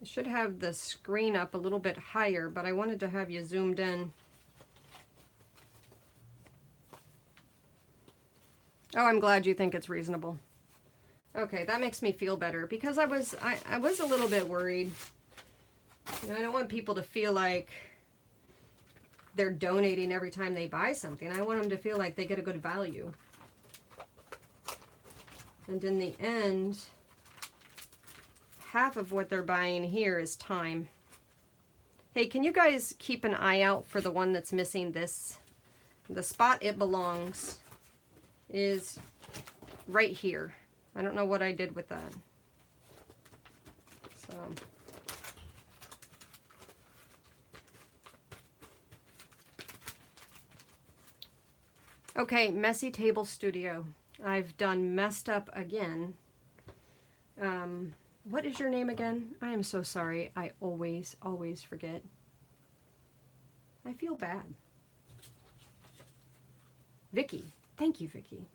I should have the screen up a little bit higher, but I wanted to have you zoomed in. Oh, I'm glad you think it's reasonable. Okay, that makes me feel better because I was a little bit worried. You know, I don't want people to feel like they're donating every time they buy something. I want them to feel like they get a good value. And in the end, half of what they're buying here is time. Hey, can you guys keep an eye out for the one that's missing this? The spot it belongs is right here. I don't know what I did with that. So okay, Messy Table Studio. I've done messed up again. What is your name again? I am so sorry. I always forget. I feel bad. Vicky. Thank you, Vicky.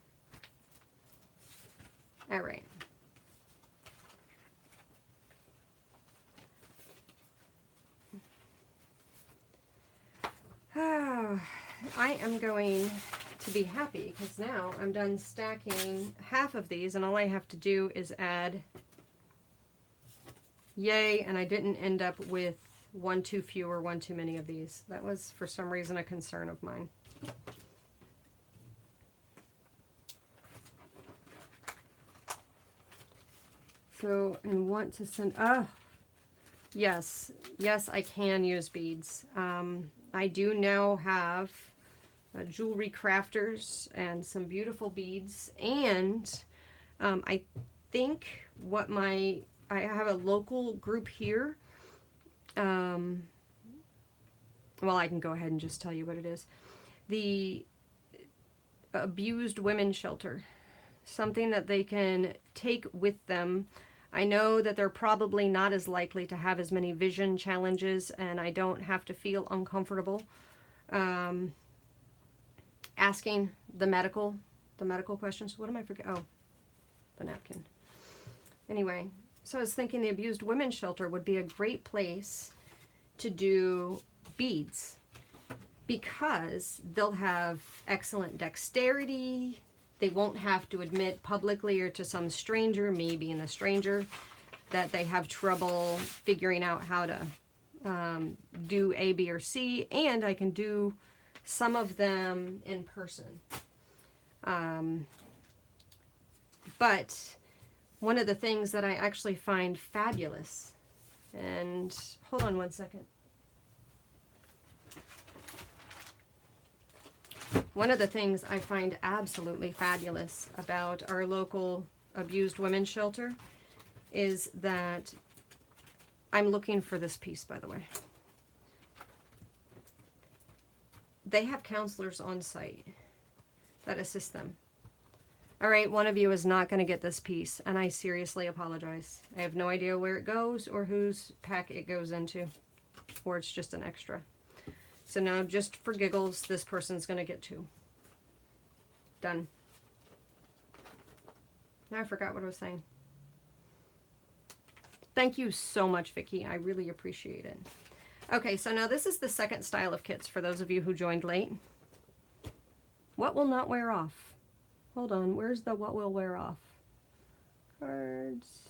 All right. I am going to be happy because now I'm done stacking half of these and all I have to do is add. Yay, and I didn't end up with one too few or one too many of these. That was for some reason a concern of mine. So, and want to send, yes, I can use beads. I do now have jewelry crafters and some beautiful beads. And I think what I have a local group here. Well, I can go ahead and just tell you what it is. The Abused Women's Shelter. Something that they can take with them. I know that they're probably not as likely to have as many vision challenges, and I don't have to feel uncomfortable. asking the medical questions. What am I forgetting? Oh, the napkin. Anyway, so I was thinking the abused women's shelter would be a great place to do beads, because they'll have excellent dexterity. They won't have to admit publicly or to some stranger, me being a stranger, that they have trouble figuring out how to do A, B, or C, and I can do some of them in person. But one of the things that I actually find fabulous, and hold on one second. One of the things I find absolutely fabulous about our local abused women's shelter is that I'm looking for this piece, by the way. They have counselors on site that assist them. All right, one of you is not going to get this piece, and I seriously apologize. I have no idea where it goes or whose pack it goes into, or it's just an extra. So now, just for giggles, this person's going to get 2. Done. Now I forgot what I was saying. Thank you so much, Vicki. I really appreciate it. Okay, so now this is the second style of kits for those of you who joined late. What will not wear off? Hold on, where's the what will wear off? Cards.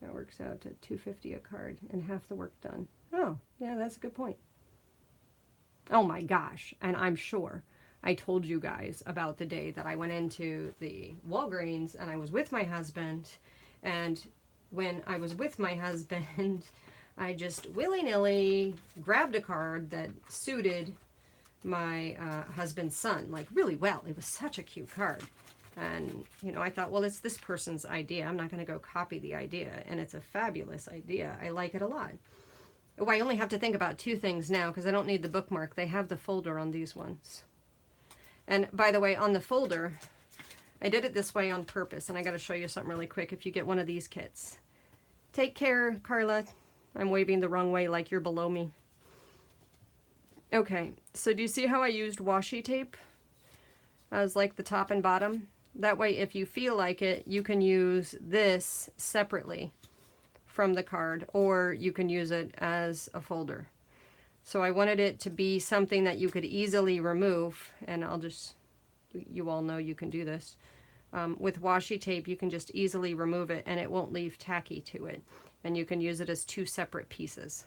That works out to $2.50 a card and half the work done. Oh, yeah, that's a good point. Oh my gosh, and I'm sure I told you guys about the day that I went into the Walgreens and I was with my husband, and when I was with my husband, I just willy-nilly grabbed a card that suited my husband's son, like, really well. It was such a cute card. And, you know, I thought, well, it's this person's idea. I'm not going to go copy the idea. And it's a fabulous idea. I like it a lot. Oh, I only have to think about 2 things now because I don't need the bookmark. They have the folder on these ones. And by the way, on the folder, I did it this way on purpose. And I got to show you something really quick if you get one of these kits. Take care, Carla. I'm waving the wrong way like you're below me. Okay, so do you see how I used washi tape as like the top and bottom? That way, if you feel like it, you can use this separately from the card, or you can use it as a folder. So I wanted it to be something that you could easily remove, and I'll just, you all know you can do this. With washi tape, you can just easily remove it and it won't leave tacky to it. And you can use it as 2 separate pieces.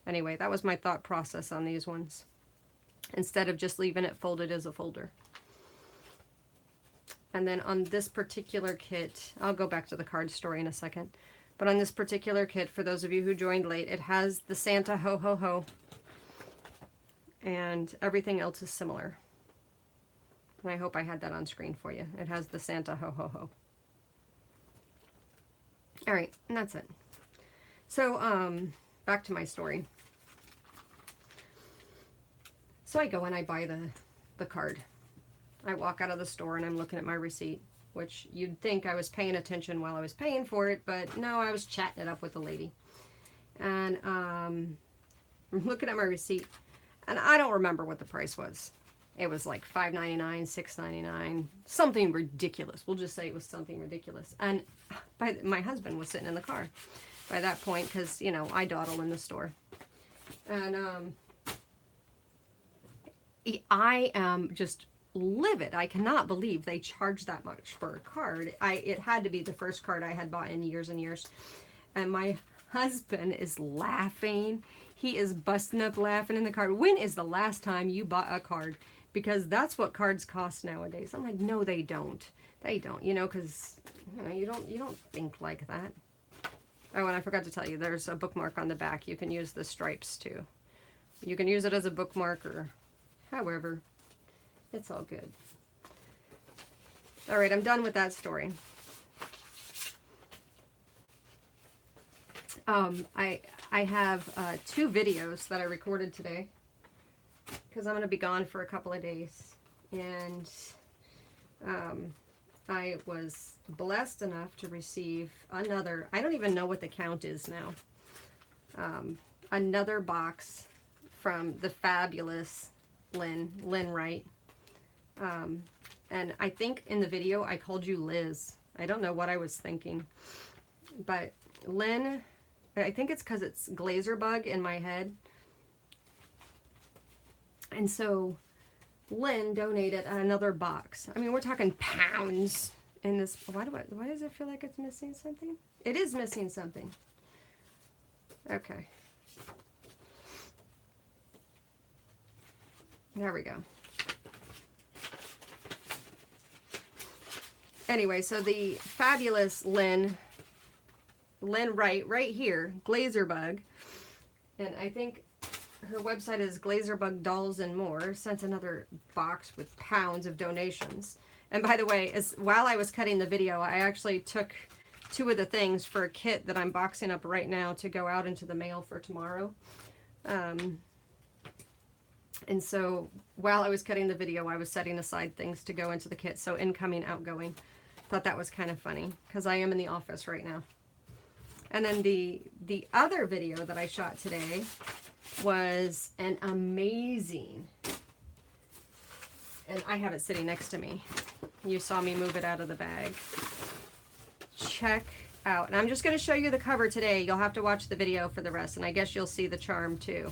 Anyway, that was my thought process on these ones, instead of just leaving it folded as a folder. And then on this particular kit, I'll go back to the card story in a second, but on this particular kit, for those of you who joined late, it has the Santa ho ho ho, and everything else is similar. And I hope I had that on screen for you. It has the Santa ho ho ho. All right, and that's it. So, back to my story. So I go and I buy the card. I walk out of the store and I'm looking at my receipt, which you'd think I was paying attention while I was paying for it, but no, I was chatting it up with the lady. And I'm looking at my receipt, and I don't remember what the price was. It was like $5.99, $6.99, something ridiculous. We'll just say it was something ridiculous. And my husband was sitting in the car by that point, because, you know, I dawdle in the store. And I am just livid. I cannot believe they charged that much for a card. It had to be the first card I had bought in years and years. And my husband is laughing. He is busting up laughing in the car. When is the last time you bought a card? Because that's what cards cost nowadays. I'm like, no, they don't. They don't, you know, because, you know, you don't think like that. Oh, and I forgot to tell you, there's a bookmark on the back. You can use the stripes too. You can use it as a bookmark or however. It's all good. All right, I'm done with that story. I have 2 videos that I recorded today, because I'm going to be gone for a couple of days. And I was blessed enough to receive another, I don't even know what the count is now, another box from the fabulous Lynn Wright. And I think in the video I called you Liz. I don't know what I was thinking. But Lynn, I think it's because it's glazer bug in my head. And so Lynn donated another box. I mean, we're talking pounds in this. Why does it feel like it's missing something? It is missing something. Okay. There we go. Anyway, so the fabulous Lynn Wright, right here, glazer bug, and I think her website is Glazerbug Dolls and More, sent another box with pounds of donations. And by the way, while I was cutting the video, I actually took 2 of the things for a kit that I'm boxing up right now to go out into the mail for tomorrow. And so while I was cutting the video, I was setting aside things to go into the kit. So incoming, outgoing. Thought that was kind of funny because I am in the office right now. And then the other video that I shot today was an amazing, and I have it sitting next to me. You saw me move it out of the bag. Check out, and I'm just going to show you the cover today. You'll have to watch the video for the rest, and I guess you'll see the charm too.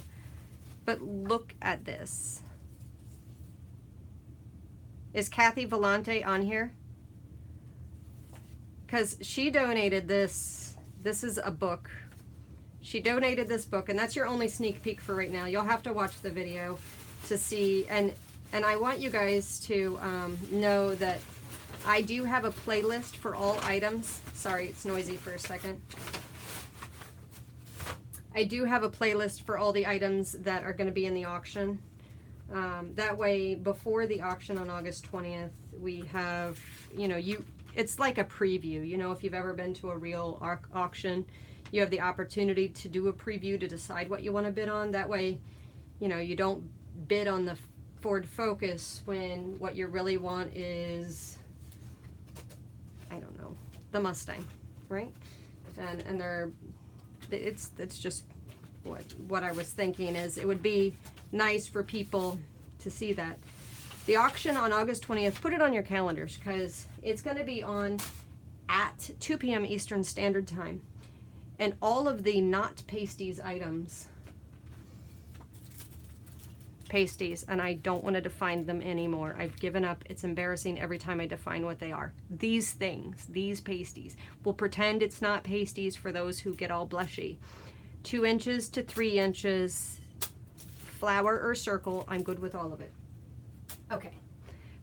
But look at this. Is Kathy Vellante on here? Because she donated this. This is a book. She donated this book, and that's your only sneak peek for right now. You'll have to watch the video to see, and I want you guys to know that I do have a playlist for all items. Sorry, it's noisy for a second. I do have a playlist for all the items that are going to be in the auction. That way, before the auction on August 20th, we have, you know, it's like a preview. You know, if you've ever been to a real auction, you have the opportunity to do a preview to decide what you want to bid on. That way, you know, you don't bid on the Ford Focus when what you really want is, I don't know, the Mustang, right? And it's just what I was thinking is it would be nice for people to see that. The auction on August 20th, put it on your calendars because it's going to be on at 2 p.m. Eastern Standard Time. And all of the not pasties items, and I don't want to define them anymore. I've given up. It's embarrassing every time I define what they are. These things, these pasties, we'll pretend it's not pasties for those who get all blushy. 2 inches to 3 inches, flower or circle, I'm good with all of it. Okay,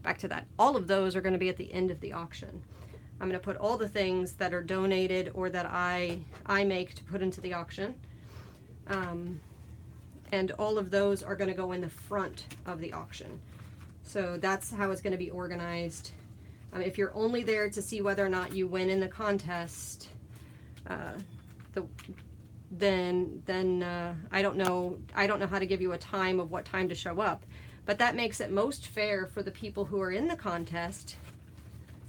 back to that. All of those are going to be at the end of the auction. I'm going to put all the things that are donated or that I make to put into the auction. And all of those are going to go in the front of the auction. So that's how it's going to be organized. If you're only there to see whether or not you win in the contest, then I don't know how to give you a time of what time to show up. But that makes it most fair for the people who are in the contest,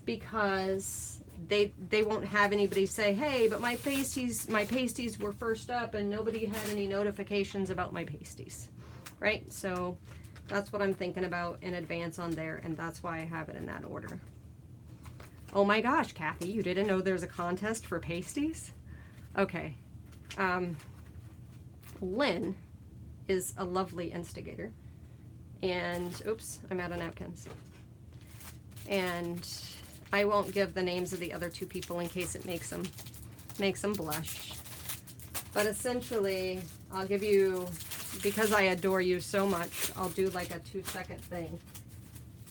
because they won't have anybody say, hey, but my pasties were first up and nobody had any notifications about my pasties, right? So that's what I'm thinking about in advance on there, and that's why I have it in that order. Oh my gosh, Kathy, you didn't know there's a contest for pasties? Okay. Lynn is a lovely instigator, and oops, I'm out of napkins. And I won't give the names of the other 2 people in case it makes them blush. But essentially, I'll give you, because I adore you so much, I'll do like a 2-second thing.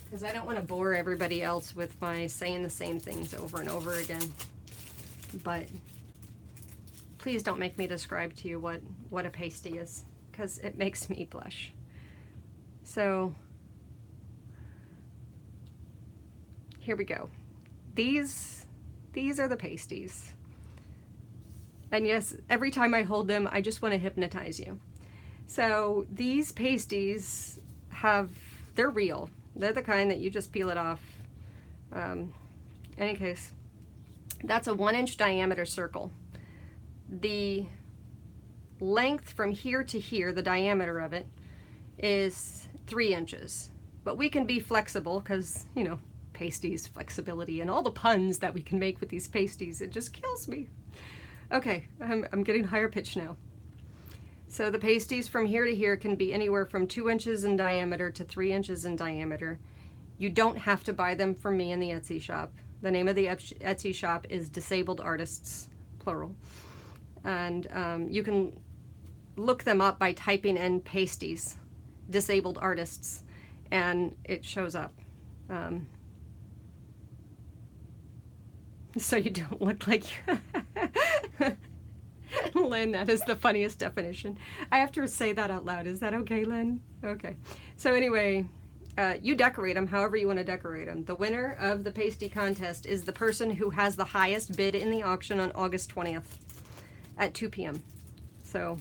Because I don't want to bore everybody else with my saying the same things over and over again. But please don't make me describe to you what a pasty is, because it makes me blush. So here we go. These are the pasties. And yes, every time I hold them, I just want to hypnotize you. So these pasties they're real. They're the kind that you just peel it off. Any case, that's a 1-inch diameter circle. The length from here to here, the diameter of it, is 3 inches. But we can be flexible because, you know, pasties, flexibility, and all the puns that we can make with these pasties. It just kills me. Okay, I'm getting higher pitch now. So the pasties from here to here can be anywhere from 2 inches in diameter to 3 inches in diameter. You don't have to buy them from me in the Etsy shop. The name of the Etsy shop is Disabled Artists, plural. And you can look them up by typing in pasties, Disabled Artists, and it shows up. So you don't look like Lynn, that is the funniest definition. I have to say that out loud. Is that okay, Lynn? Okay. So anyway, you decorate them however you want to decorate them. The winner of the pasty contest is the person who has the highest bid in the auction on August 20th at 2 p.m. So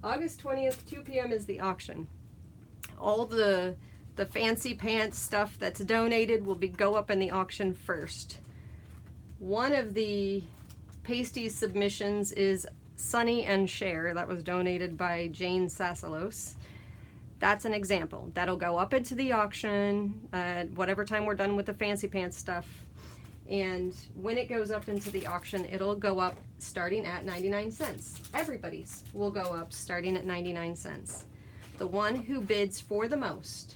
August 20th, 2 p.m. is the auction. All the fancy pants stuff that's donated will go up in the auction first. One of the pasty submissions is Sunny and Share. That was donated by Jane Sassalos. That's an example. That'll go up into the auction at whatever time we're done with the fancy pants stuff. And when it goes up into the auction, it'll go up starting at 99 cents. Everybody's will go up starting at 99 cents. The one who bids for the most,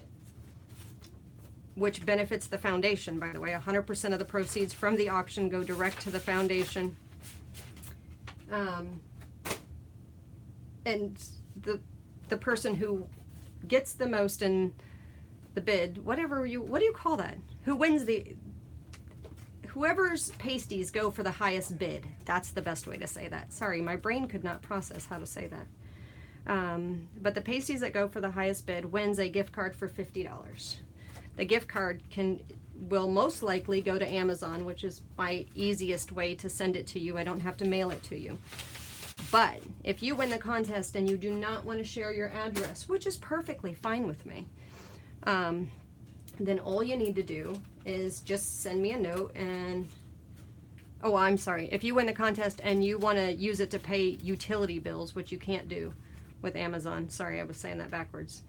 which benefits the foundation, by the way, 100% of the proceeds from the auction go direct to the foundation. And the person who gets the most in the bid, what do you call that? Who wins whoever's pasties go for the highest bid. That's the best way to say that. Sorry, my brain could not process how to say that. But the pasties that go for the highest bid wins a gift card for $50. The gift card will most likely go to Amazon, which is my easiest way to send it to you. I don't have to mail it to you. But if you win the contest and you do not want to share your address, which is perfectly fine with me, then all you need to do is just send me a note and, oh, I'm sorry. If you win the contest and you want to use it to pay utility bills, which you can't do with Amazon, sorry, I was saying that backwards,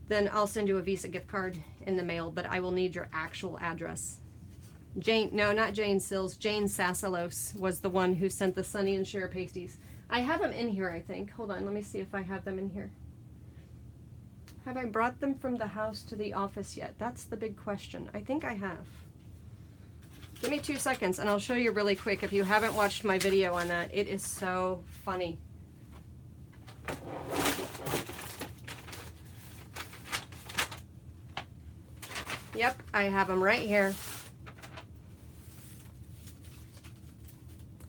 then I'll send you a Visa gift card in the mail, but I will need your actual address. No, not Jane Sills. Jane Sassalos was the one who sent the Sunny and Share pasties. I have them in here, I think. Hold on, let me see if I have them in here. Have I brought them from the house to the office yet? That's the big question. I think I have. Give me 2 seconds and I'll show you really quick. If you haven't watched my video on that, it is so funny. Yep, I have them right here.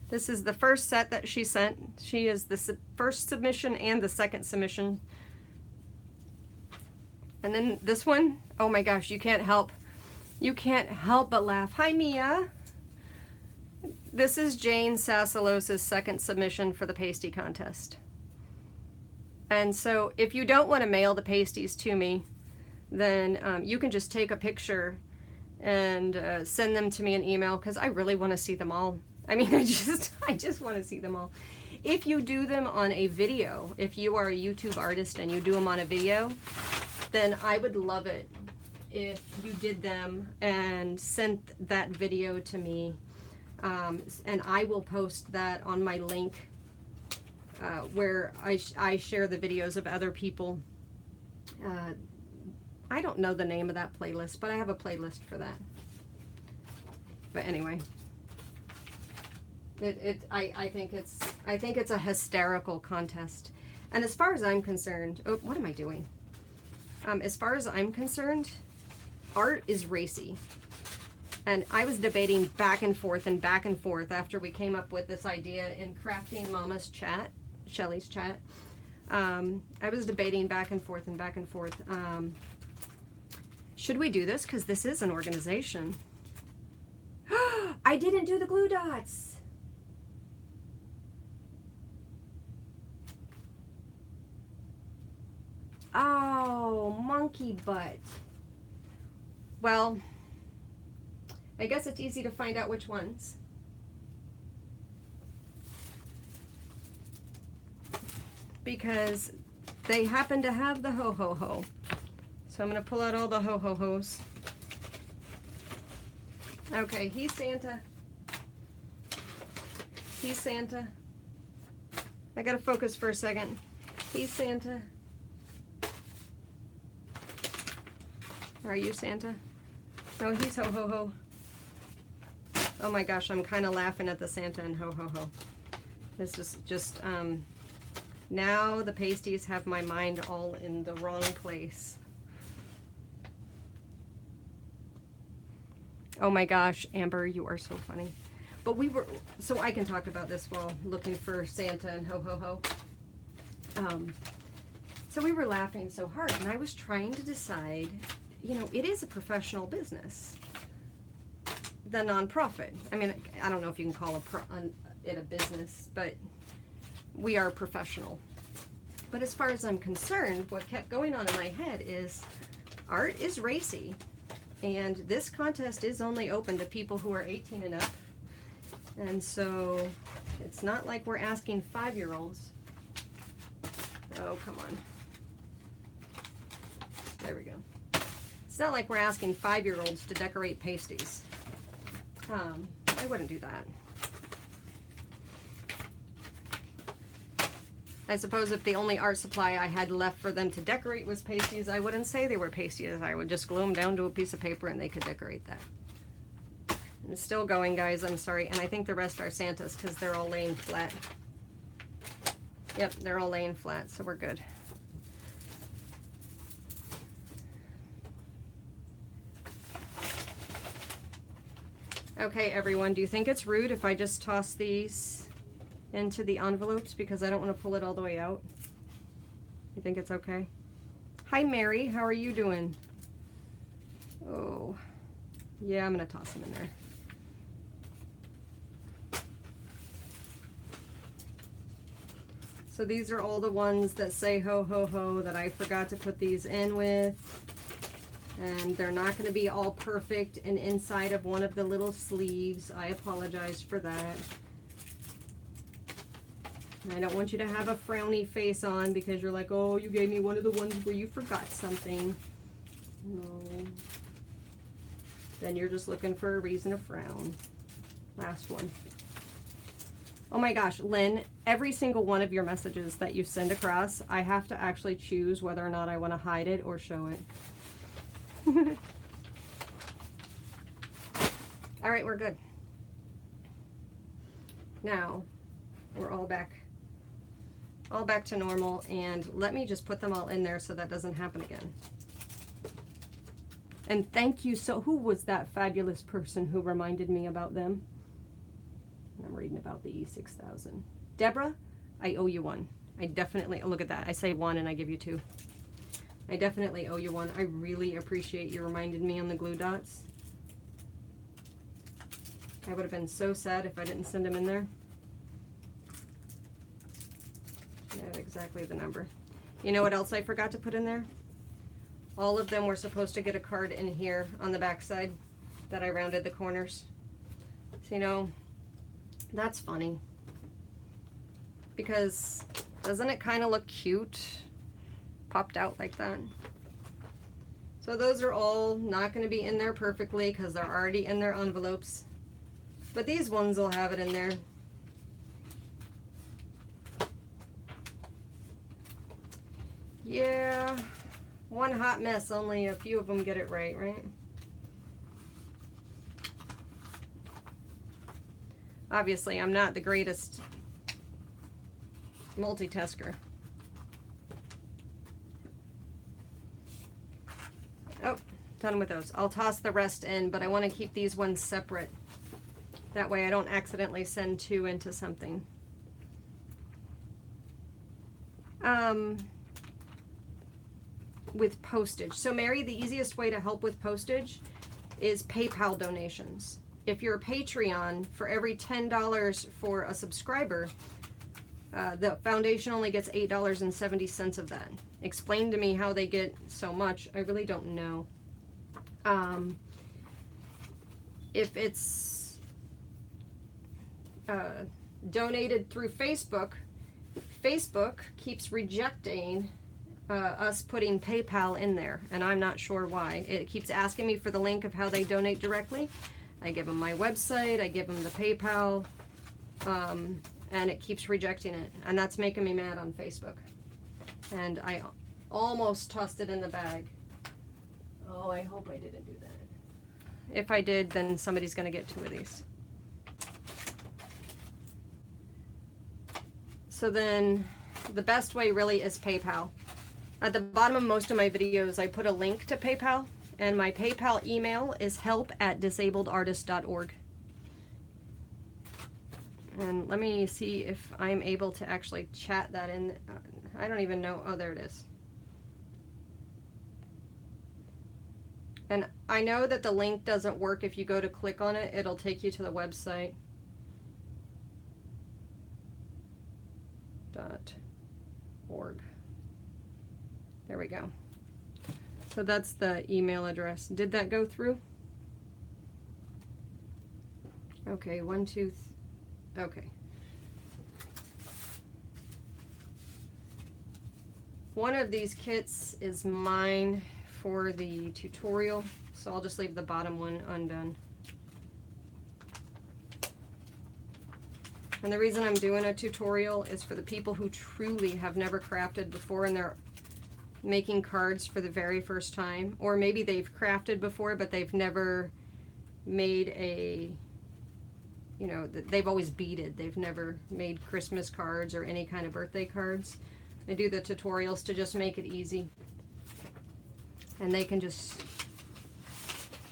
This is the first set that she sent. She is the first submission and the second submission. And then this one, oh my gosh, you can't help but laugh. Hi, Mia. This is Jane Sassalos' second submission for the pasty contest. And so if you don't want to mail the pasties to me, then you can just take a picture and send them to me in email, because I really want to see them all. I mean, I just want to see them all. If you do them on a video, if you are a YouTube artist and you do them on a video, then I would love it if you did them and sent that video to me, and I will post that on my link where I share the videos of other people. I don't know the name of that playlist, but I have a playlist for that. But anyway, I think it's a hysterical contest. And as far as I'm concerned, oh, what am I doing? As far as I'm concerned, art is racy. And I was debating back and forth after we came up with this idea in Crafting Mama's chat, Shelly's chat. I was debating back and forth. Should we do this? Because this is an organization. I didn't do the glue dots. Oh, monkey butt. Well, I guess it's easy to find out which ones. Because they happen to have the ho-ho-ho. So I'm going to pull out all the ho-ho-hos. Okay, he's Santa. He's Santa. I gotta focus for a second. He's Santa. Are you Santa? No, he's ho-ho-ho. Oh my gosh, I'm kind of laughing at the Santa and ho-ho-ho. This is just, now the pasties have my mind all in the wrong place. Oh my gosh, Amber, you are so funny. But we were, so I can talk about this while looking for Santa and ho-ho-ho. So we were laughing so hard, and I was trying to decide, you know, it is a professional business. The nonprofit. I mean, I don't know if you can call it a business, but we are professional. But as far as I'm concerned, what kept going on in my head is art is racy. And this contest is only open to people who are 18 and up. And so it's not like we're asking 5-year-olds. Oh, come on. There we go. It's not like we're asking 5-year-olds to decorate pasties. I wouldn't do that. I suppose if the only art supply I had left for them to decorate was pasties, I wouldn't say they were pasties. I would just glue them down to a piece of paper and they could decorate that. I'm still going, guys. I'm sorry. And I think the rest are Santas because they're all laying flat. Yep, they're all laying flat, so we're good. Okay, everyone, do you think it's rude if I just toss these into the envelopes because I don't want to pull it all the way out? You think it's okay? Hi, Mary. How are you doing? Oh, yeah, I'm going to toss them in there. So these are all the ones that say ho, ho, ho that I forgot to put these in with. And they're not going to be all perfect and inside of one of the little sleeves. I apologize for that. I don't want you to have a frowny face on because you're like, oh, you gave me one of the ones where you forgot something. No. Then you're just looking for a reason to frown. Last one. Oh my gosh, Lynn, every single one of your messages that you send across, I have to actually choose whether or not I want to hide it or show it. All right, we're good. Now, we're all back to normal, and let me just put them all in there so that doesn't happen again. And thank you. So who was that fabulous person who reminded me about them? I'm reading about the E6000. Deborah, I owe you one. I definitely, look at that. I say one and I give you two. I definitely owe you one. I really appreciate you reminding me on the glue dots. I would have been so sad if I didn't send them in there. I have exactly the number. You know what else I forgot to put in there? All of them were supposed to get a card in here on the back side that I rounded the corners. So, you know, that's funny. Because doesn't it kind of look cute? Popped out like that. So those are all not going to be in there perfectly because they're already in their envelopes. But these ones will have it in there. Yeah, one hot mess, only a few of them get it right, right? Obviously, I'm not the greatest multitasker. Oh, done with those. I'll toss the rest in, but I want to keep these ones separate. That way I don't accidentally send two into something. With postage. So Mary, the easiest way to help with postage is PayPal donations. If you're a Patreon, for every $10 for a subscriber, the foundation only gets $8.70 of that. Explain to me how they get so much. I really don't know. If it's donated through Facebook, Facebook keeps rejecting us putting PayPal in there, and I'm not sure why. It keeps asking me for the link of how they donate directly. I give them my website, I give them the PayPal, and it keeps rejecting it, and that's making me mad on Facebook. And I almost tossed it in the bag. Oh, I hope I didn't do that. If I did, then somebody's going to get 2 of these. So then the best way really is PayPal. At the bottom of most of my videos, I put a link to PayPal, and my PayPal email is help@disabledartist.org. And let me see if I'm able to actually chat that in. I don't even know. Oh, there it is. And I know that the link doesn't work if you go to click on it. It'll take you to the website. .org. There we go. So that's the email address. Did that go through? Okay, 1, 2, okay. One of these kits is mine for the tutorial, so I'll just leave the bottom one undone. And the reason I'm doing a tutorial is for the people who truly have never crafted before and they're making cards for the very first time, or maybe they've crafted before but they've never made a, you know, they've always beaded. They've never made Christmas cards or any kind of birthday cards. I do the tutorials to just make it easy. And they can just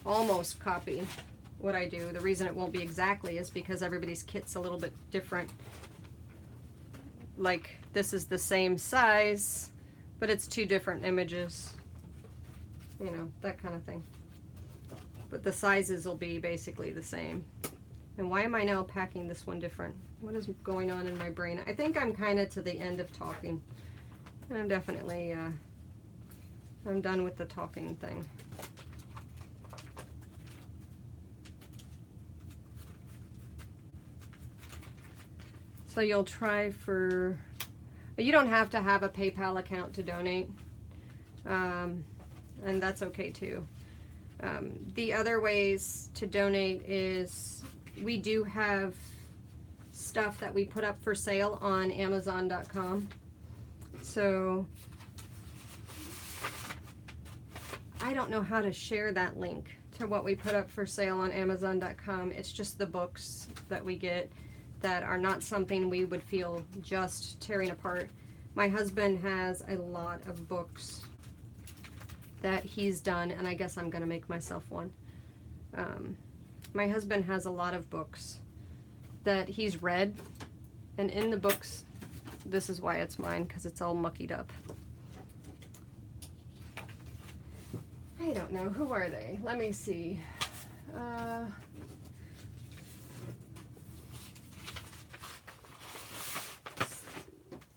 almost copy what I do. The reason it won't be exactly is because everybody's kit's a little bit different. Like this is the same size, but it's 2 different images. You know, that kind of thing. But the sizes will be basically the same. And why am I now packing this one different? What is going on in my brain? I think I'm kind of to the end of talking. And I'm definitely, I'm done with the talking thing. So you'll try for, you don't have to have a PayPal account to donate. And that's okay too. The other ways to donate is we do have stuff that we put up for sale on Amazon.com. So I don't know how to share that link to what we put up for sale on Amazon.com. It's just the books that we get that are not something we would feel just tearing apart. My husband has a lot of books that he's done, and I guess I'm gonna make myself one. My husband has a lot of books that he's read, and in the books, this is why it's mine, because it's all muckied up. I don't know, who are they? Let me see.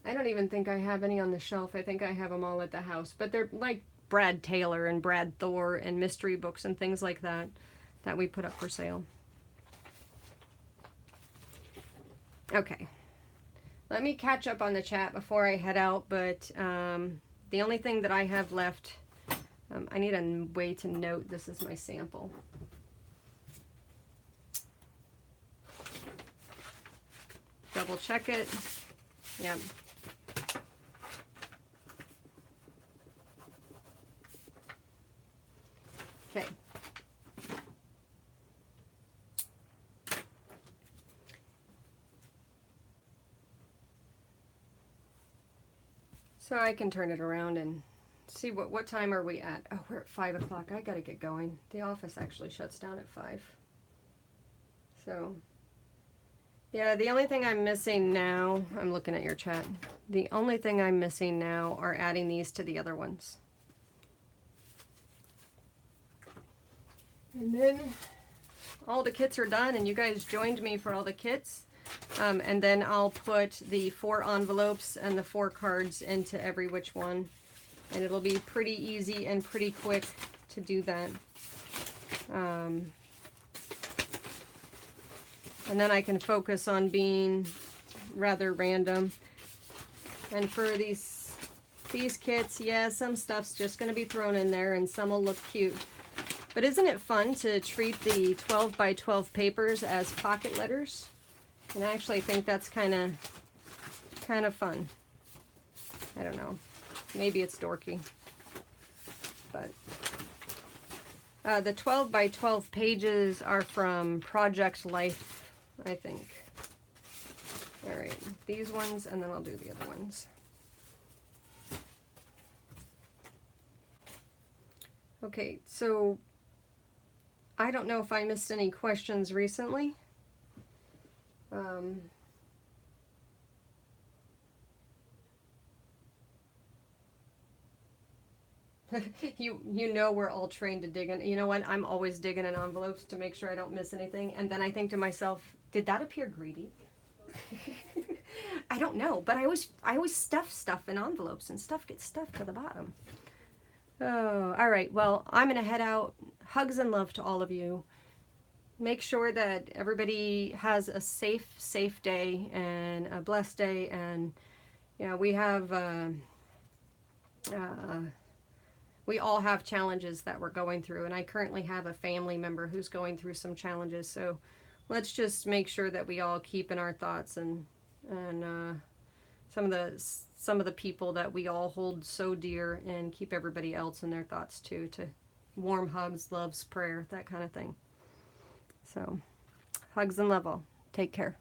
I don't even think I have any on the shelf. I think I have them all at the house, but they're like Brad Taylor and Brad Thor and mystery books and things like that that we put up for sale. Okay, let me catch up on the chat before I head out, but the only thing that I have left, I need a way to note this is my sample. Double check it. Yep. Okay. So I can turn it around and see what time are we at? Oh, we're at 5 o'clock. I gotta get going. The office actually shuts down at 5. So, yeah, the only thing I'm missing now, I'm looking at your chat. The only thing I'm missing now are adding these to the other ones. And then all the kits are done, and you guys joined me for all the kits. And then I'll put the 4 envelopes and the 4 cards into every which one. And it'll be pretty easy and pretty quick to do that. And then I can focus on being rather random. And for these These kits, yeah, some stuff's just going to be thrown in there and some will look cute. But isn't it fun to treat the 12 by 12 papers as pocket letters? And I actually think that's kind of fun. I don't know. Maybe it's dorky. But the 12 by 12 pages are from Project Life, I think. Alright, these ones, and then I'll do the other ones. Okay, so I don't know if I missed any questions recently. You know we're all trained to dig in. You know what? I'm always digging in envelopes to make sure I don't miss anything. And then I think to myself, did that appear greedy? I don't know, but I always stuff stuff in envelopes and stuff gets stuffed to the bottom. Oh, all right. Well, I'm going to head out. Hugs and love to all of you. Make sure that everybody has a safe day and a blessed day. And, you know, we all have challenges that we're going through. And I currently have a family member who's going through some challenges. So let's just make sure that we all keep in our thoughts and some of the people that we all hold so dear, and keep everybody else in their thoughts too, to warm hugs, loves, prayer, that kind of thing. So hugs and love all. Take care.